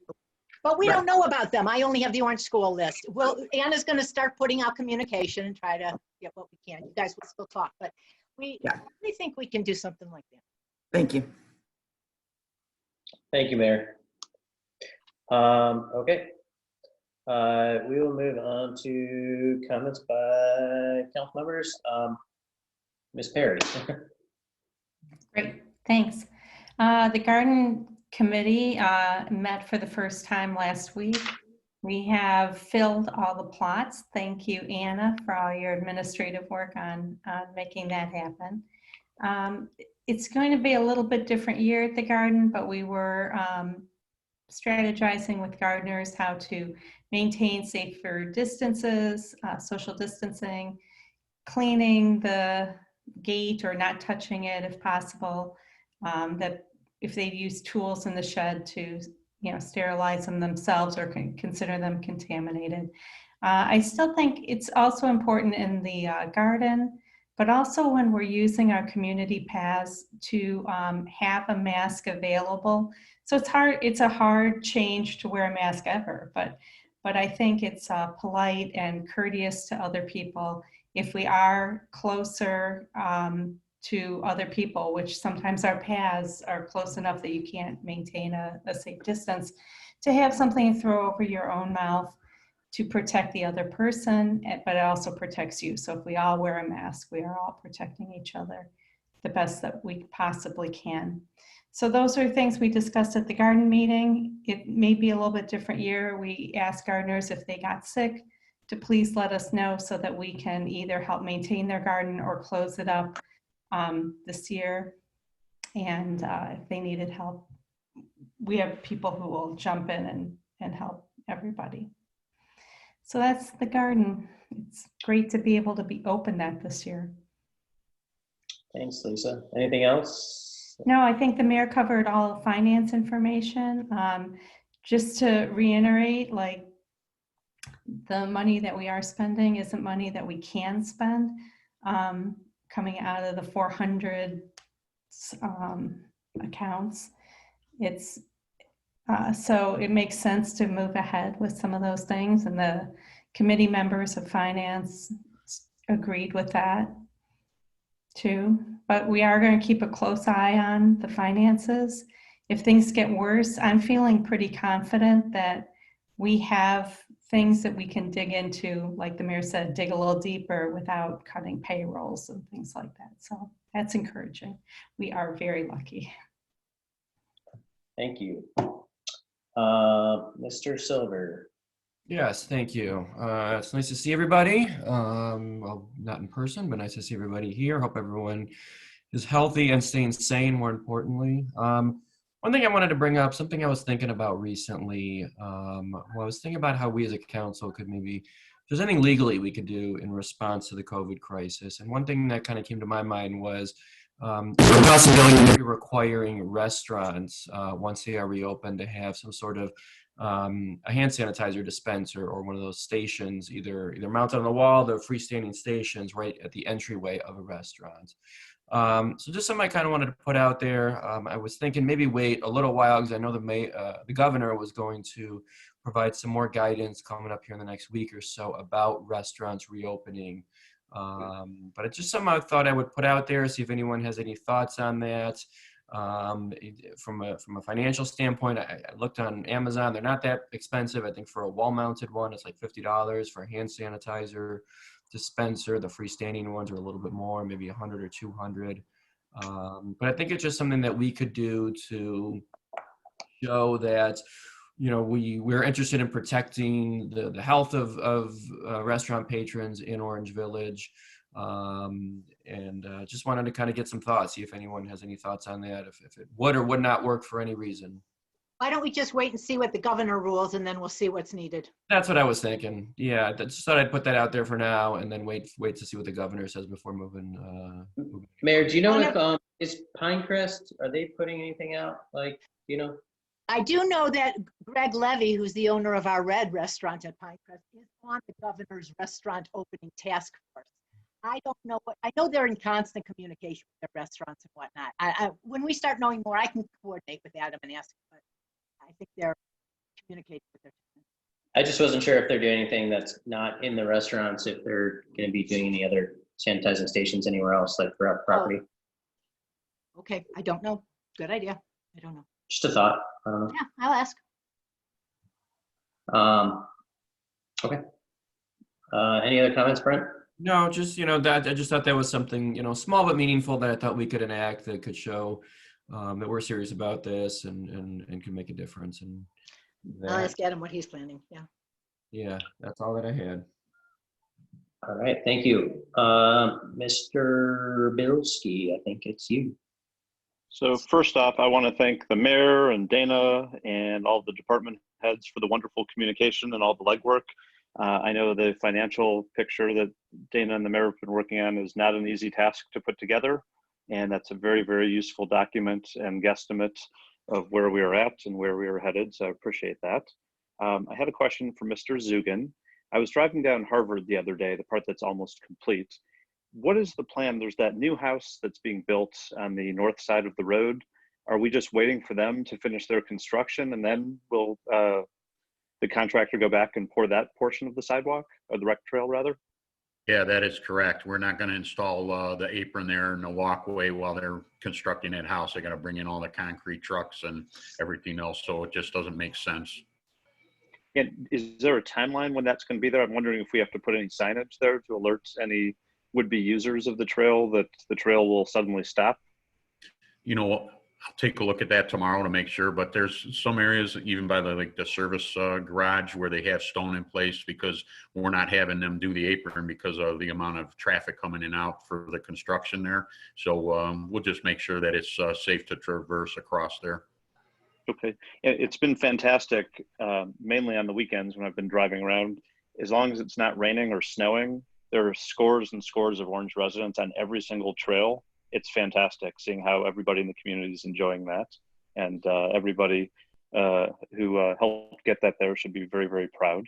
But we don't know about them. I only have the Orange School list. Well, Anna's going to start putting out communication and try to get what we can. You guys will still talk, but we think we can do something like that. Thank you. Thank you, Mayor. Okay. We will move on to comments by council members. Ms. Perry. Great, thanks. The Garden Committee met for the first time last week. We have filled all the plots. Thank you, Anna, for all your administrative work on making that happen. It's going to be a little bit different year at the garden, but we were strategizing with gardeners how to maintain safer distances, social distancing, cleaning the gate or not touching it if possible, that if they use tools in the shed to, sterilize them themselves or consider them contaminated. I still think it's also important in the garden, but also when we're using our community paths to have a mask available. So it's a hard change to wear a mask ever, but I think it's polite and courteous to other people if we are closer to other people, which sometimes our paths are close enough that you can't maintain a safe distance, to have something to throw over your own mouth to protect the other person, but it also protects you. So if we all wear a mask, we are all protecting each other the best that we possibly can. So those are things we discussed at the garden meeting. It may be a little bit different year. We asked gardeners if they got sick to please let us know so that we can either help maintain their garden or close it up this year. And if they needed help, we have people who will jump in and help everybody. So that's the garden. It's great to be able to be open that this year. Thanks, Lisa. Anything else? No, I think the mayor covered all the finance information. Just to reiterate, like, the money that we are spending isn't money that we can spend, coming out of the 400 accounts. It's so it makes sense to move ahead with some of those things, and the committee members of finance agreed with that too. But we are going to keep a close eye on the finances. If things get worse, I'm feeling pretty confident that we have things that we can dig into, like the mayor said, dig a little deeper without cutting payrolls and things like that. So that's encouraging. We are very lucky. Thank you. Mr. Silver. Yes, thank you. It's nice to see everybody. Well, not in person, but nice to see everybody here. Hope everyone is healthy and staying sane, more importantly. One thing I wanted to bring up, something I was thinking about recently, I was thinking about how we as a council could maybe, if there's anything legally we could do in response to the COVID crisis. And one thing that kind of came to my mind was the possibility of requiring restaurants, once they are reopened, to have some sort of a hand sanitizer dispenser or one of those stations, either mounted on the wall, the freestanding stations right at the entryway of a restaurant. So just something I kind of wanted to put out there. I was thinking maybe wait a little while, because I know the governor was going to provide some more guidance coming up here in the next week or so about restaurants reopening. But it's just something I thought I would put out there, see if anyone has any thoughts on that. From a financial standpoint, I looked on Amazon. They're not that expensive. I think for a wall-mounted one, it's like $50. For a hand sanitizer dispenser, the freestanding ones are a little bit more, maybe 100 or 200. But I think it's just something that we could do to show that, we're interested in protecting the health of restaurant patrons in Orange Village. And just wanted to kind of get some thoughts, see if anyone has any thoughts on that, if it would or would not work for any reason. Why don't we just wait and see what the governor rules, and then we'll see what's needed. That's what I was thinking. Yeah, just thought I'd put that out there for now, and then wait to see what the governor says before moving. Mayor, do you know if is Pinecrest, are they putting anything out? Like, I do know that Greg Levy, who's the owner of our Red restaurant at Pinecrest, is on the governor's restaurant opening task force. I don't know I know they're in constant communication with their restaurants and whatnot. When we start knowing more, I can coordinate with Adam and ask, but I think they're communicating with their tenants. I just wasn't sure if they're doing anything that's not in the restaurants, if they're going to be doing any other sanitizing stations anywhere else, like throughout the property. Oh. Okay, I don't know. Good idea. I don't know. Just a thought. I don't know. Yeah, I'll ask. Okay. Any other comments, Brent? No, just, that I just thought that was something, small but meaningful that I thought we could enact that could show that we're serious about this and can make a difference. And I'll ask Adam what he's planning. Yeah. Yeah, that's all that I had. All right, thank you. Mr. Bilski, I think it's you. So first off, I want to thank the mayor and Dana and all the department heads for the wonderful communication and all the legwork. I know the financial picture that Dana and the mayor have been working on is not an easy task to put together. And that's a very, very useful document and guesstimate of where we are at and where we are headed. So I appreciate that. I had a question for Mr. Zugan. I was driving down Harvard the other day, the part that's almost complete. What is the plan? There's that new house that's being built on the north side of the road. Are we just waiting for them to finish their construction and then will the contractor go back and pour that portion of the sidewalk or the rec trail rather? Yeah, that is correct. We're not going to install the apron there and the walkway while they're constructing that house. They're going to bring in all the concrete trucks and everything else. So it just doesn't make sense. And is there a timeline when that's going to be there? I'm wondering if we have to put any signage there to alert any would-be users of the trail that the trail will suddenly stop? You know, I'll take a look at that tomorrow to make sure, but there's some areas even by the service garage where they have stone in place because we're not having them do the apron because of the amount of traffic coming in and out for the construction there. So we'll just make sure that it's safe to traverse across there. Okay, it's been fantastic, mainly on the weekends when I've been driving around. As long as it's not raining or snowing, there are scores and scores of Orange residents on every single trail. It's fantastic seeing how everybody in the community is enjoying that. And everybody who helped get that there should be very, very proud.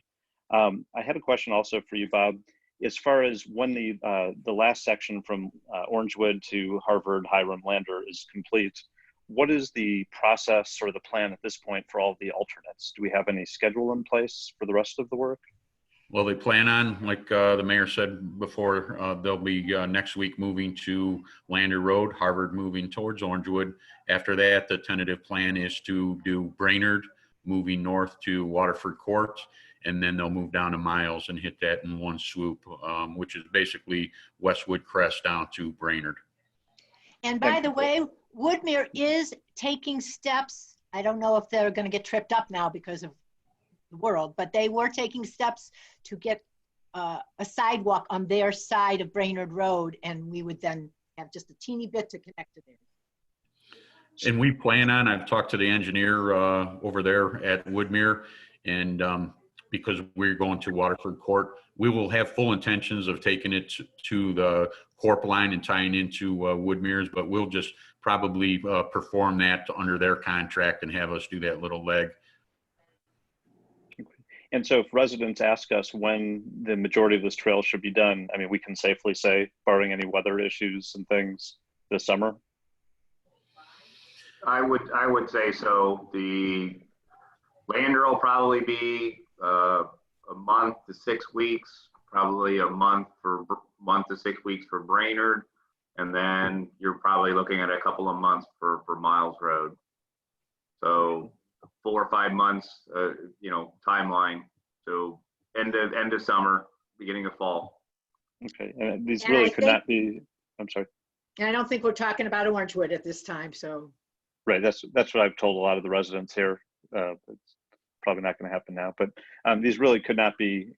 I had a question also for you, Bob. As far as when the last section from Orangewood to Harvard, Hiram, Lander is complete, what is the process or the plan at this point for all of the alternates? Do we have any schedule in place for the rest of the work? Well, they plan on, like the mayor said before, they'll be next week moving to Lander Road, Harvard moving towards Orangewood. After that, the tentative plan is to do Brainerd, moving north to Waterford Court, and then they'll move down to Miles and hit that in one swoop, which is basically Westwood Crest down to Brainerd. And by the way, Woodmere is taking steps. I don't know if they're going to get tripped up now because of the world, but they were taking steps to get a sidewalk on their side of Brainerd Road, and we would then have just a teeny bit to connect to there. And we plan on, I've talked to the engineer over there at Woodmere, and because we're going to Waterford Court, we will have full intentions of taking it to the Corp line and tying into Woodmere's, but we'll just probably perform that under their contract and have us do that little leg. And so if residents ask us when the majority of this trail should be done, I mean, we can safely say, barring any weather issues and things, this summer? I would say so. The Lander will probably be a month to 6 weeks, probably a month to 6 weeks for Brainerd. And then you're probably looking at a couple of months for Miles Road. So 4 or 5 months, timeline. So end of summer, beginning of fall. Okay, and these really could not be, I'm sorry. And I don't think we're talking about Orangewood at this time, so. Right, that's what I've told a lot of the residents here. It's probably not going to happen now, but these really could not be,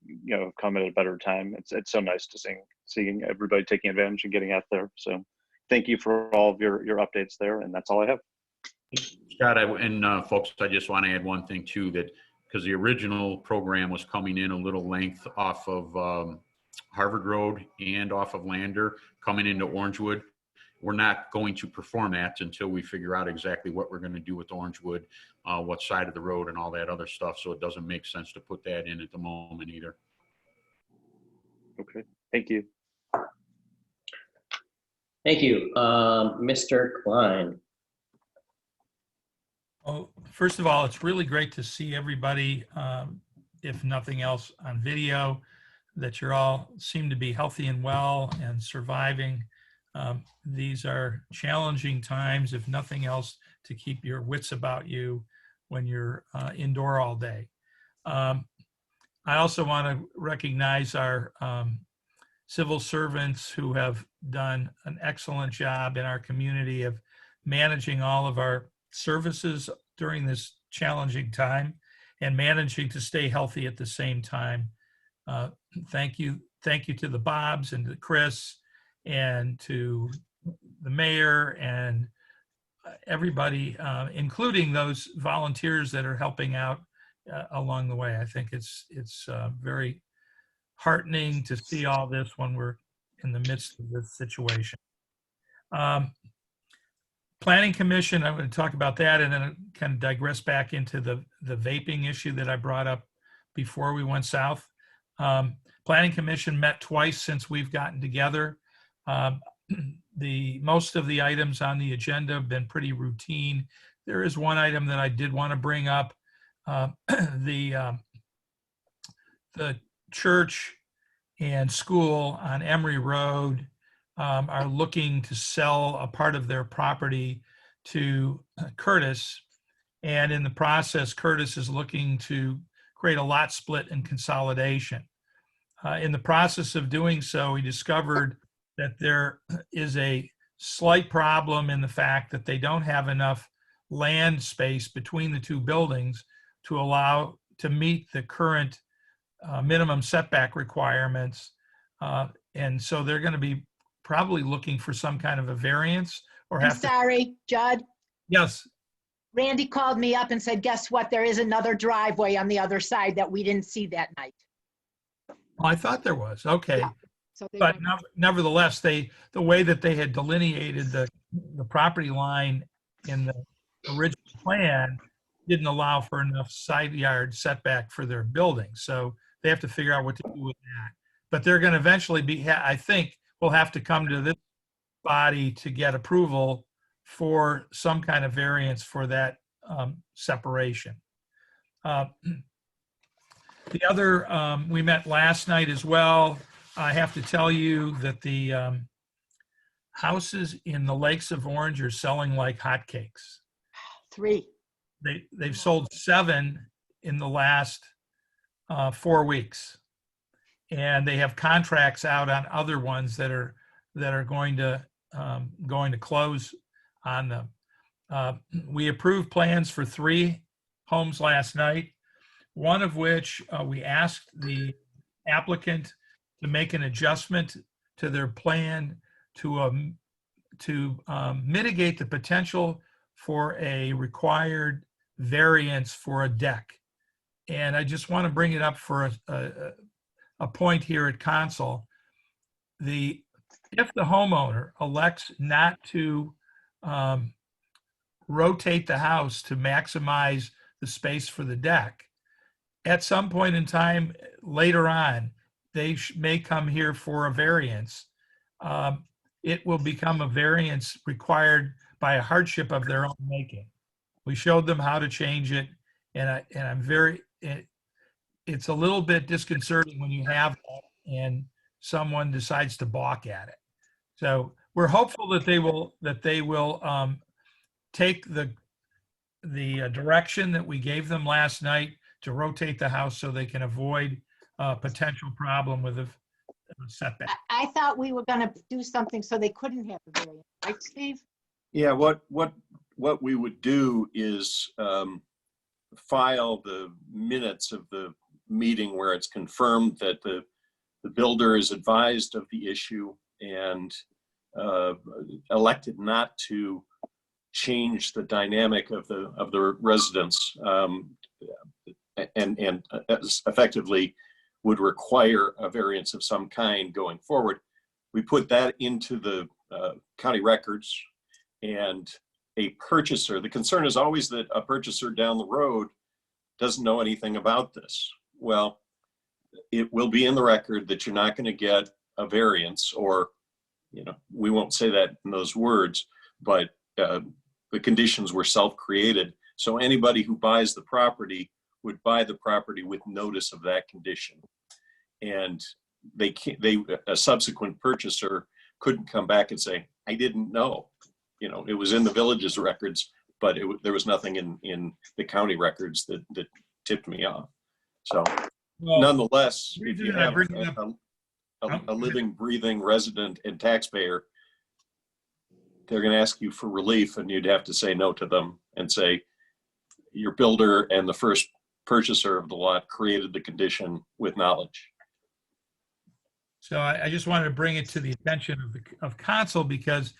come at a better time. It's so nice to seeing everybody taking advantage and getting out there. So thank you for all of your updates there, and that's all I have. Scott, folks, I just want to add one thing too, that because the original program was coming in a little length off of Harvard Road and off of Lander, coming into Orangewood. We're not going to perform that until we figure out exactly what we're going to do with Orangewood, what side of the road and all that other stuff. So it doesn't make sense to put that in at the moment either. Okay, thank you. Thank you. Mr. Klein. Well, first of all, it's really great to see everybody, if nothing else on video, that you're all seem to be healthy and well and surviving. These are challenging times, if nothing else, to keep your wits about you when you're indoor all day. I also want to recognize our civil servants who have done an excellent job in our community of managing all of our services during this challenging time and managing to stay healthy at the same time. Thank you to the Bobs and to Chris and to the mayor and everybody, including those volunteers that are helping out along the way. I think it's very heartening to see all this when we're in the midst of this situation. Planning Commission, I'm going to talk about that and then kind of digress back into the vaping issue that I brought up before we went south. Planning Commission met twice since we've gotten together. Most of the items on the agenda have been pretty routine. There is one item that I did want to bring up. The church and school on Emery Road are looking to sell a part of their property to Curtis. And in the process, Curtis is looking to create a lot split and consolidation. In the process of doing so, we discovered that there is a slight problem in the fact that they don't have enough land space between the two buildings to allow to meet the current minimum setback requirements. And so they're going to be probably looking for some kind of a variance or I'm have to. sorry, Judd. Yes. Randy called me up and said, guess what? There is another driveway on the other side that we didn't see that night. Well, I thought there was. Okay. Yeah. So they But went- nevertheless, the way that they had delineated the property line in the original plan didn't allow for enough side yard setback for their building. So they have to figure out what to do with that. But they're going to eventually be, I think, we'll have to come to this body to get approval for some kind of variance for that separation. The other, we met last night as well. I have to tell you that the houses in the Lakes of Orange are selling like hotcakes. 3. They've sold 7 in the last 4 weeks, and they have contracts out on other ones that are going to close on them. We approved plans for 3 homes last night, one of which we asked the applicant to make an adjustment to their plan to mitigate the potential for a required variance for a deck. And I just want to bring it up for a point here at council. If the homeowner elects not to rotate the house to maximize the space for the deck, at some point in time later on, they may come here for a variance. It will become a variance required by a hardship of their own making. We showed them how to change it, and it's a little bit disconcerting when you have that and someone decides to balk at it. So we're hopeful that they will take the direction that we gave them last night to rotate the house so they can avoid a potential problem with a setback. I thought we were gonna do something so they couldn't have the variance, right, Steve? Yeah, what we would do is file the minutes of the meeting where it's confirmed that the builder is advised of the issue and elected not to change the dynamic of the residents, and effectively would require a variance of some kind going forward. We put that into the county records, and a purchaser, the concern is always that a purchaser down the road doesn't know anything about this. Well, it will be in the record that you're not going to get a variance, or, we won't say that in those words, but the conditions were self-created. So anybody who buys the property would buy the property with notice of that condition. And a subsequent purchaser couldn't come back and say, I didn't know. It was in the village's records, but there was nothing in the county records that tipped me off. So nonetheless, if you have a living, breathing resident and taxpayer, they're going to ask you for relief, and you'd have to say no to them and say your builder and the first purchaser of the lot created the condition with knowledge. So I just wanted to bring it to the attention of council, because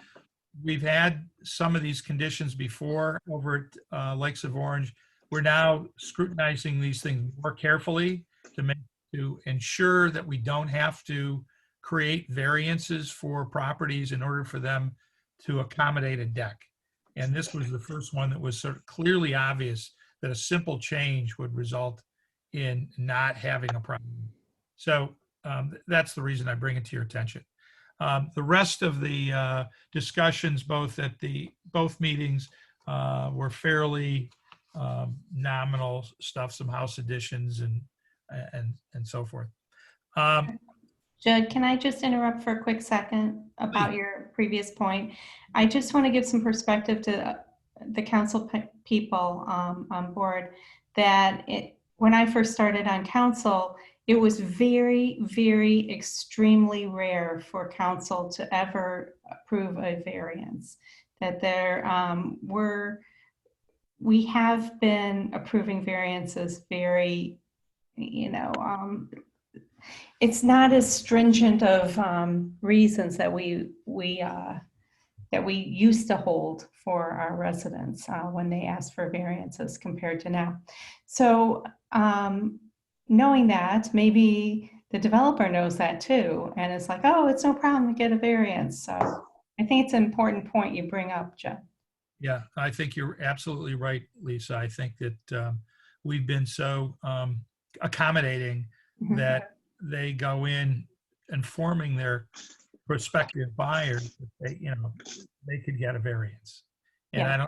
we've had some of these conditions before over at Lakes of Orange. We're now scrutinizing these things more carefully to ensure that we don't have to create variances for properties in order for them to accommodate a deck. And this was the first one that was sort of clearly obvious that a simple change would result in not having a problem. So that's the reason I bring it to your attention. The rest of the discussions, both at both meetings, were fairly nominal stuff, some house additions and so forth. Judd, can I just interrupt for a quick second about your previous point? I just want to give some perspective to the council people on board that when I first started on council, it was very, very extremely rare for council to ever approve a variance. That we have been approving variances very, it's not as stringent of reasons that we used to hold for our residents when they asked for variances compared to now. So knowing that, maybe the developer knows that too, and it's like, oh, it's no problem to get a variance. So I think it's an important point you bring up, Jeff. Yeah, I think you're absolutely right, Lisa. I think that we've been so accommodating that they go in informing their prospective buyers that they could get a variance. And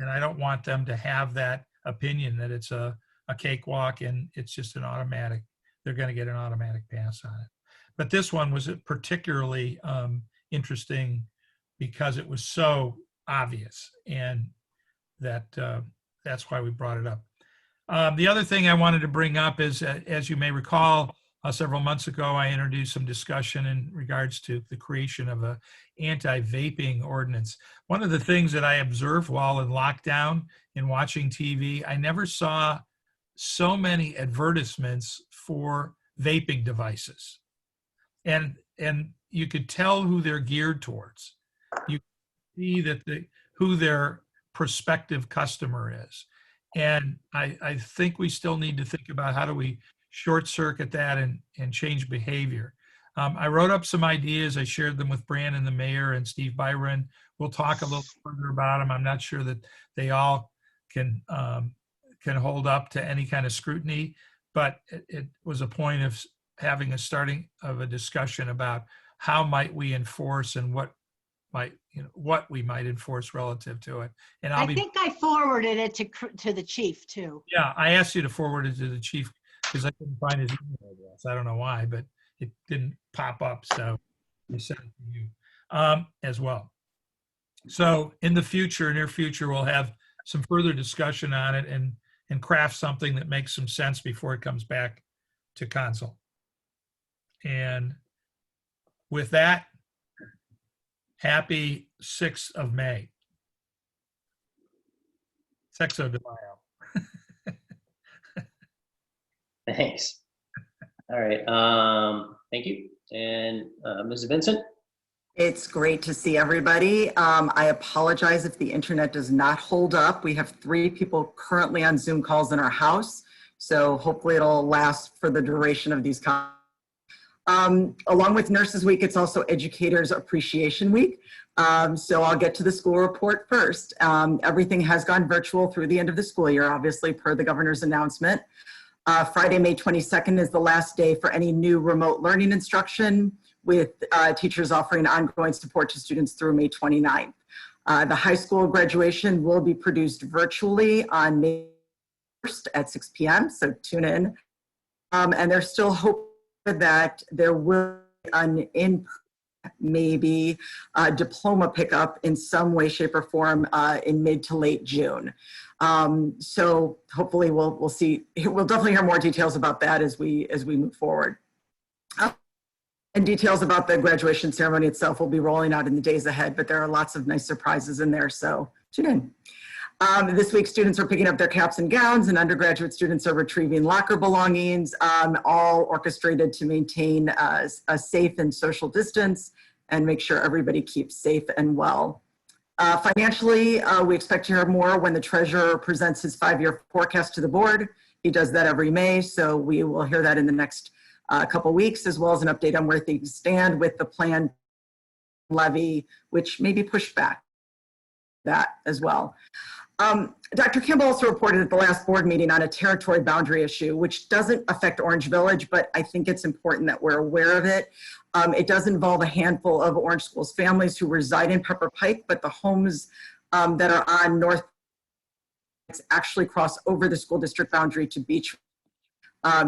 I don't want them to have that opinion that it's a cakewalk and it's just an automatic, they're going to get an automatic pass on it. But this one was particularly interesting because it was so obvious, and that's why we brought it up. The other thing I wanted to bring up is, as you may recall, several months ago, I introduced some discussion in regards to the creation of an anti-vaping ordinance. One of the things that I observed while in lockdown in watching TV, I never saw so many advertisements for vaping devices. And you could tell who they're geared towards. You see that who their prospective customer is. And I think we still need to think about how do we short circuit that and change behavior. I wrote up some ideas. I shared them with Brandon, the mayor, and Steve Byron. We'll talk a little further about them. I'm not sure that they all can hold up to any kind of scrutiny, but it was a point of having a starting of a discussion about how might we enforce and what we might enforce relative to it. And I think I forwarded it to the chief too. Yeah, I asked you to forward it to the chief because I couldn't find his email address. I don't know why, but it didn't pop up, so I sent it to you as well. So in the future, near future, we'll have some further discussion on it and craft something that makes some sense before it comes back to council. And with that, happy 6th of May. 6 de Mayo. Thanks. All right. Thank you. And Mrs. Vincent? It's great to see everybody. I apologize if the internet does not hold up. We have 3 people currently on Zoom calls in our house, so hopefully it'll last for the duration of these calls. Along with Nurses Week, it's also Educators Appreciation Week. So I'll get to the school report first. Everything has gone virtual through the end of the school year, obviously, per the governor's announcement. Friday, May 22nd is the last day for any new remote learning instruction, with teachers offering ongoing support to students through May 29th. The high school graduation will be produced virtually on May 1st at 6 p.m., so tune in. And there's still hope that there will be an maybe diploma pickup in some way, shape, or form in mid to late June. So hopefully we'll see. We'll definitely hear more details about that as we move forward. And details about the graduation ceremony itself will be rolling out in the days ahead, but there are lots of nice surprises in there, so tune in. This week, students are picking up their caps and gowns, and undergraduate students are retrieving locker belongings, all orchestrated to maintain a safe and social distance and make sure everybody keeps safe and well. Financially, we expect to hear more when the treasurer presents his 5-year forecast to the board. He does that every May, so we will hear that in the next couple weeks, as well as an update on where things stand with the planned levy, which may be pushed back that as well. Dr. Campbell also reported at the last board meeting on a territory boundary issue, which doesn't affect Orange Village, but I think it's important that we're aware of it. It does involve a handful of Orange Schools families who reside in Pepper Pike, but the homes that are on North actually cross over the school district boundary to Beach.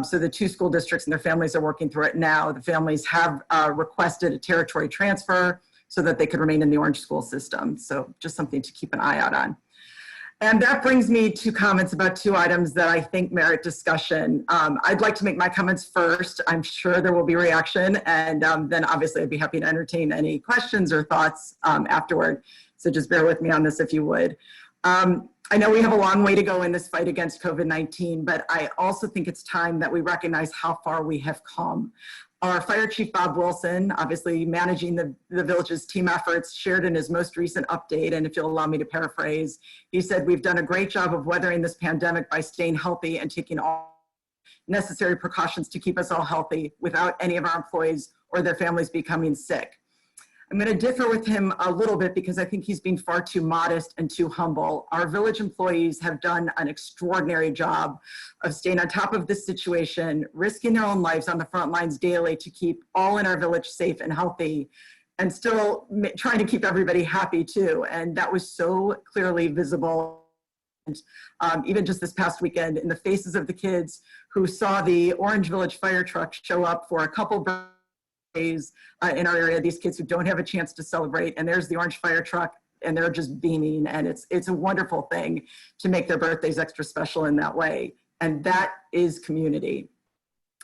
So the 2 school districts and their families are working through it now. The families have requested a territory transfer so that they could remain in the Orange school system. So just something to keep an eye out on. And that brings me to comments about 2 items that I think merit discussion. I'd like to make my comments first. I'm sure there will be reaction, and then obviously I'd be happy to entertain any questions or thoughts afterward. So just bear with me on this if you would. I know we have a long way to go in this fight against COVID-19, but I also think it's time that we recognize how far we have come. Our Fire Chief Bob Wilson, obviously managing the village's team efforts, shared in his most recent update, and if you'll allow me to paraphrase, he said, "We've done a great job of weathering this pandemic by staying healthy and taking all necessary precautions to keep us all healthy without any of our employees or their families becoming sick." I'm going to differ with him a little bit because I think he's been far too modest and too humble. Our village employees have done an extraordinary job of staying on top of this situation, risking their own lives on the front lines daily to keep all in our village safe and healthy, and still trying to keep everybody happy too. And that was so clearly visible. Even just this past weekend in the faces of the kids who saw the Orange Village fire truck show up for a couple days in our area, these kids who don't have a chance to celebrate, and there's the Orange fire truck and they're just beaming, and it's a wonderful thing to make their birthdays extra special in that way. And that is community.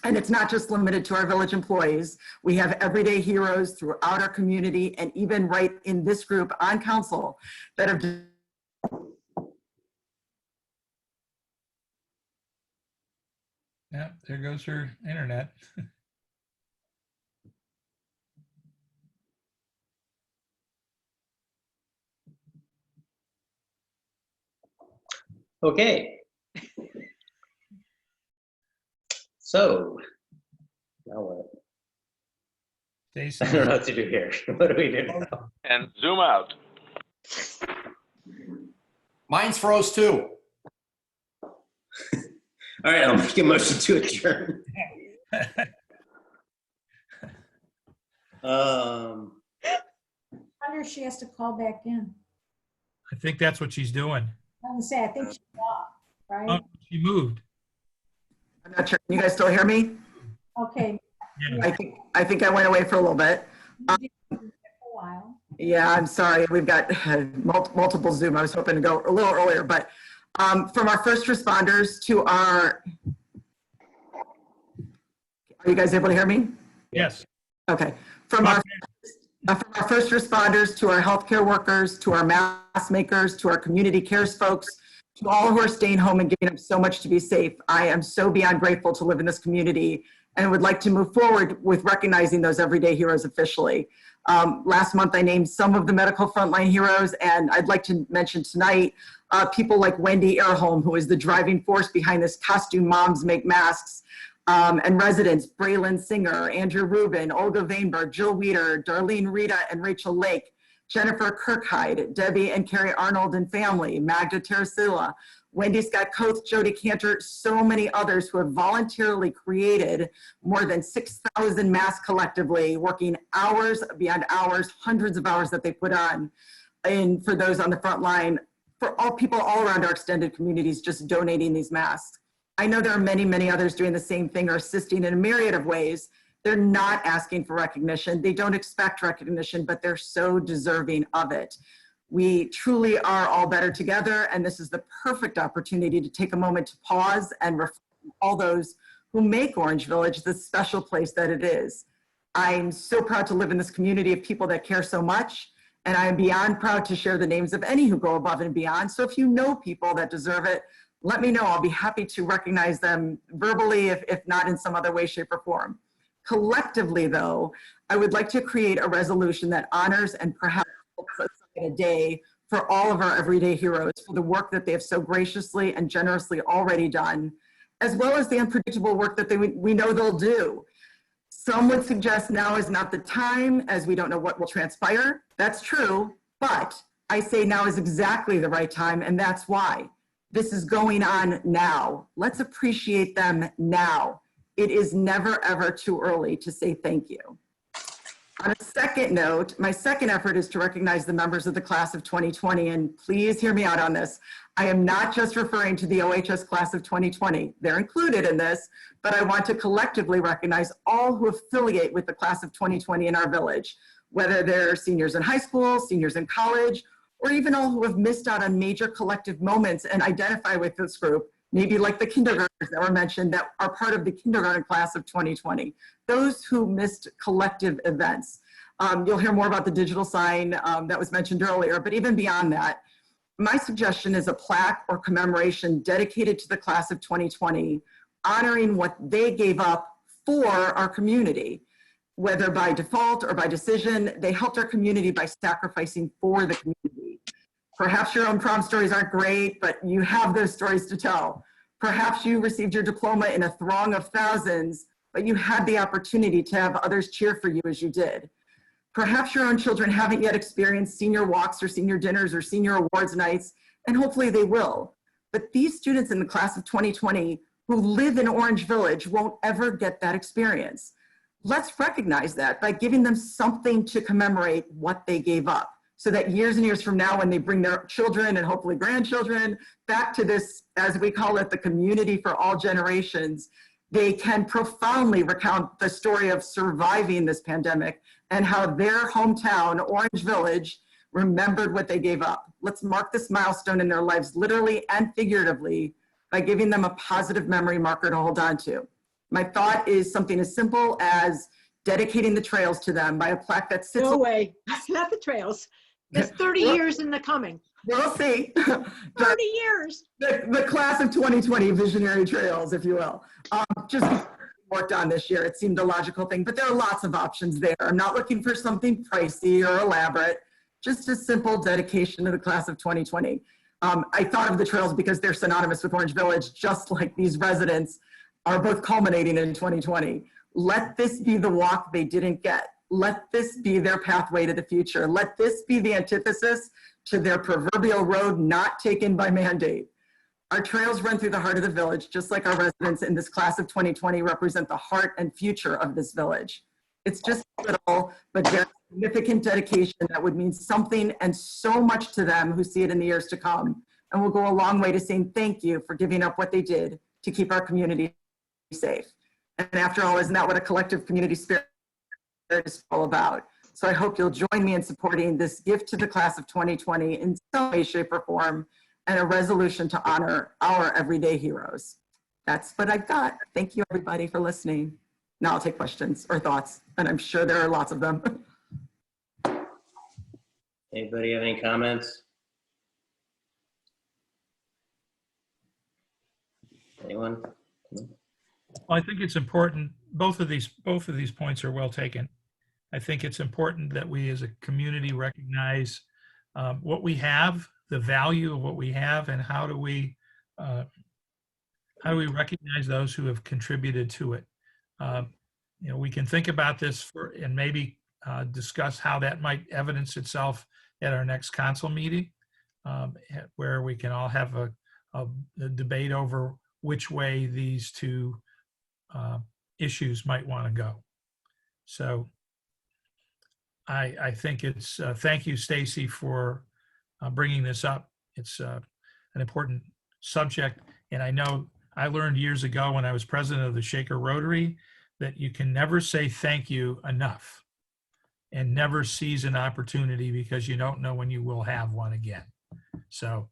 And it's not just limited to our village employees. We have everyday heroes throughout our community, and even right in this group on council that have Yeah, there goes her internet. Okay. So, now what? Stacy. I don't know what to do here. What do we do now? And zoom out. Mine's froze too. All right, I'll make a motion to adjourn. I wonder if she has to call back in. I think that's what she's doing. I was gonna say, I think she's off, right? Oh, she moved. I'm not sure. Can you guys still hear me? Okay. Yeah. I think I went away for a little bit. You did for a while. Yeah, I'm sorry. We've got multiple Zoom. I was hoping to go a little earlier, but from our first responders to our, are you guys able to hear me? Yes. Okay. From our first responders to our healthcare workers, to our mask makers, to our community cares folks, to all who are staying home and giving up so much to be safe, I am so beyond grateful to live in this community and would like to move forward with recognizing those everyday heroes officially. Last month, I named some of the medical frontline heroes, and I'd like to mention tonight people like Wendy Earholm, who is the driving force behind this Costume Moms Make Masks, and residents, Braylon Singer, Andrew Rubin, Olga Vainberg, Jill Weeder, Darlene Rita and Rachel Lake, Jennifer Kirkhyde, Debbie and Carrie Arnold and family, Magda Terracilla, Wendy Scott Coates, Jody Cantor, so many others who have voluntarily created more than 6,000 masks collectively, working hours beyond hours, hundreds of hours that they put on. And for those on the front line, for all people all around our extended communities, just donating these masks. I know there are many, many others doing the same thing or assisting in a myriad of ways. They're not asking for recognition. They don't expect recognition, but they're so deserving of it. We truly are all better together, and this is the perfect opportunity to take a moment to pause and reflect on all those who make Orange Village the special place that it is. I'm so proud to live in this community of people that care so much, and I am beyond proud to share the names of any who go above and beyond. So if you know people that deserve it, let me know. I'll be happy to recognize them verbally, if not in some other way, shape, or form. Collectively, though, I would like to create a resolution that honors and perhaps puts aside a day for all of our everyday heroes for the work that they have so graciously and generously already done, as well as the unpredictable work that we know they'll do. Some would suggest now is not the time, as we don't know what will transpire. That's true, but I say now is exactly the right time, and that's why. This is going on now. Let's appreciate them now. It is never, ever too early to say thank you. On a second note, my second effort is to recognize the members of the class of 2020, and please hear me out on this. I am not just referring to the OHS class of 2020. They're included in this, but I want to collectively recognize all who affiliate with the class of 2020 in our village, whether they're seniors in high school, seniors in college, or even all who have missed out on major collective moments and identify with this group, maybe like the kindergartners that were mentioned that are part of the kindergarten class of 2020, those who missed collective events. You'll hear more about the digital sign that was mentioned earlier, but even beyond that, my suggestion is a plaque or commemoration dedicated to the class of 2020, honoring what they gave up for our community. Whether by default or by decision, they helped our community by sacrificing for the community. Perhaps your own prom stories aren't great, but you have those stories to tell. Perhaps you received your diploma in a throng of thousands, but you had the opportunity to have others cheer for you as you did. Perhaps your own children haven't yet experienced senior walks or senior dinners or senior awards nights, and hopefully they will. But these students in the class of 2020 who live in Orange Village won't ever get that experience. Let's recognize that by giving them something to commemorate what they gave up, so that years and years from now, when they bring their children and hopefully grandchildren back to this, as we call it, the community for all generations, they can profoundly recount the story of surviving this pandemic and how their hometown, Orange Village, remembered what they gave up. Let's mark this milestone in their lives, literally and figuratively, by giving them a positive memory marker to hold on to. My thought is something as simple as dedicating the trails to them by a plaque that sits. No way, not the trails. There's 30 years in the coming. We'll see. 30 years. The class of 2020 visionary trails, if you will. Just worked on this year. It seemed a logical thing, but there are lots of options there. I'm not looking for something pricey or elaborate, just a simple dedication to the class of 2020. I thought of the trails because they're synonymous with Orange Village, just like these residents are both culminating in 2020. Let this be the walk they didn't get. Let this be their pathway to the future. Let this be the antithesis to their proverbial road not taken by mandate. Our trails run through the heart of the village, just like our residents in this class of 2020 represent the heart and future of this village. It's just little, but very significant dedication that would mean something and so much to them who see it in the years to come, and will go a long way to saying thank you for giving up what they did to keep our community safe. And after all, isn't that what a collective community spirit is all about? So I hope you'll join me in supporting this gift to the class of 2020 in some way, shape, or form, and a resolution to honor our everyday heroes. That's what I've got. Thank you, everybody, for listening. Now I'll take questions or thoughts, and I'm sure there are lots of them. Anybody have any comments? Anyone? Well, I think it's important, both of these points are well taken. I think it's important that we as a community recognize what we have, the value of what we have, and how do we recognize those who have contributed to it. You know, we can think about this and maybe discuss how that might evidence itself at our next council meeting, where we can all have a debate over which way these two issues might want to go. So I think it's, thank you, Stacy, for bringing this up. It's an important subject. And I know I learned years ago when I was president of the Shaker Rotary that you can never say thank you enough and never seize an opportunity because you don't know when you will have one again. So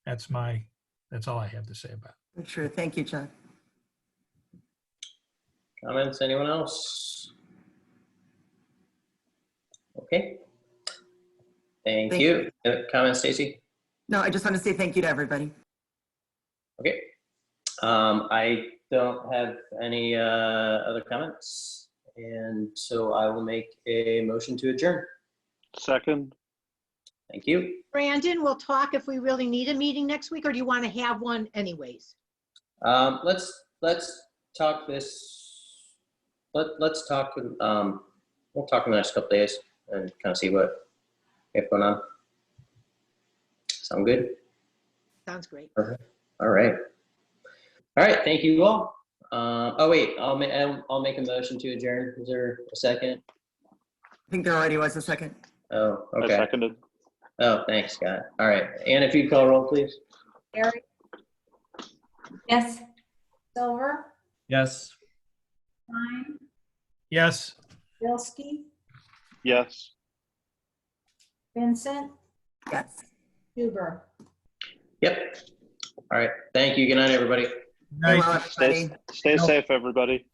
that's all I have to say about it. True. Thank you, Chuck. Comments, anyone else? Okay. Thank you. Comments, Stacy? No, I just want to say thank you to everybody. Okay. I don't have any other comments, and so I will make a motion to adjourn. Second. Thank you. Brandon, we'll talk if we really need a meeting next week, or do you want to have one anyways? Let's talk this. Let's talk. We'll talk in the next couple days and kind of see what we have going on. Sound good? Sounds great. All right. Thank you all. Oh wait, I'll make a motion to adjourn. Is there a second? I think there already was a second. Oh, I okay. seconded. Oh, thanks, Scott. All right. Anna, if you'd call roll, please. Eric, Yes. Silver, Yes. Klein, Yes. Bilski, Yes. Vincent, Yes. Huber. Yep. All right. Thank you. Good night, everybody. Night. Well, everybody. Stay safe, everybody.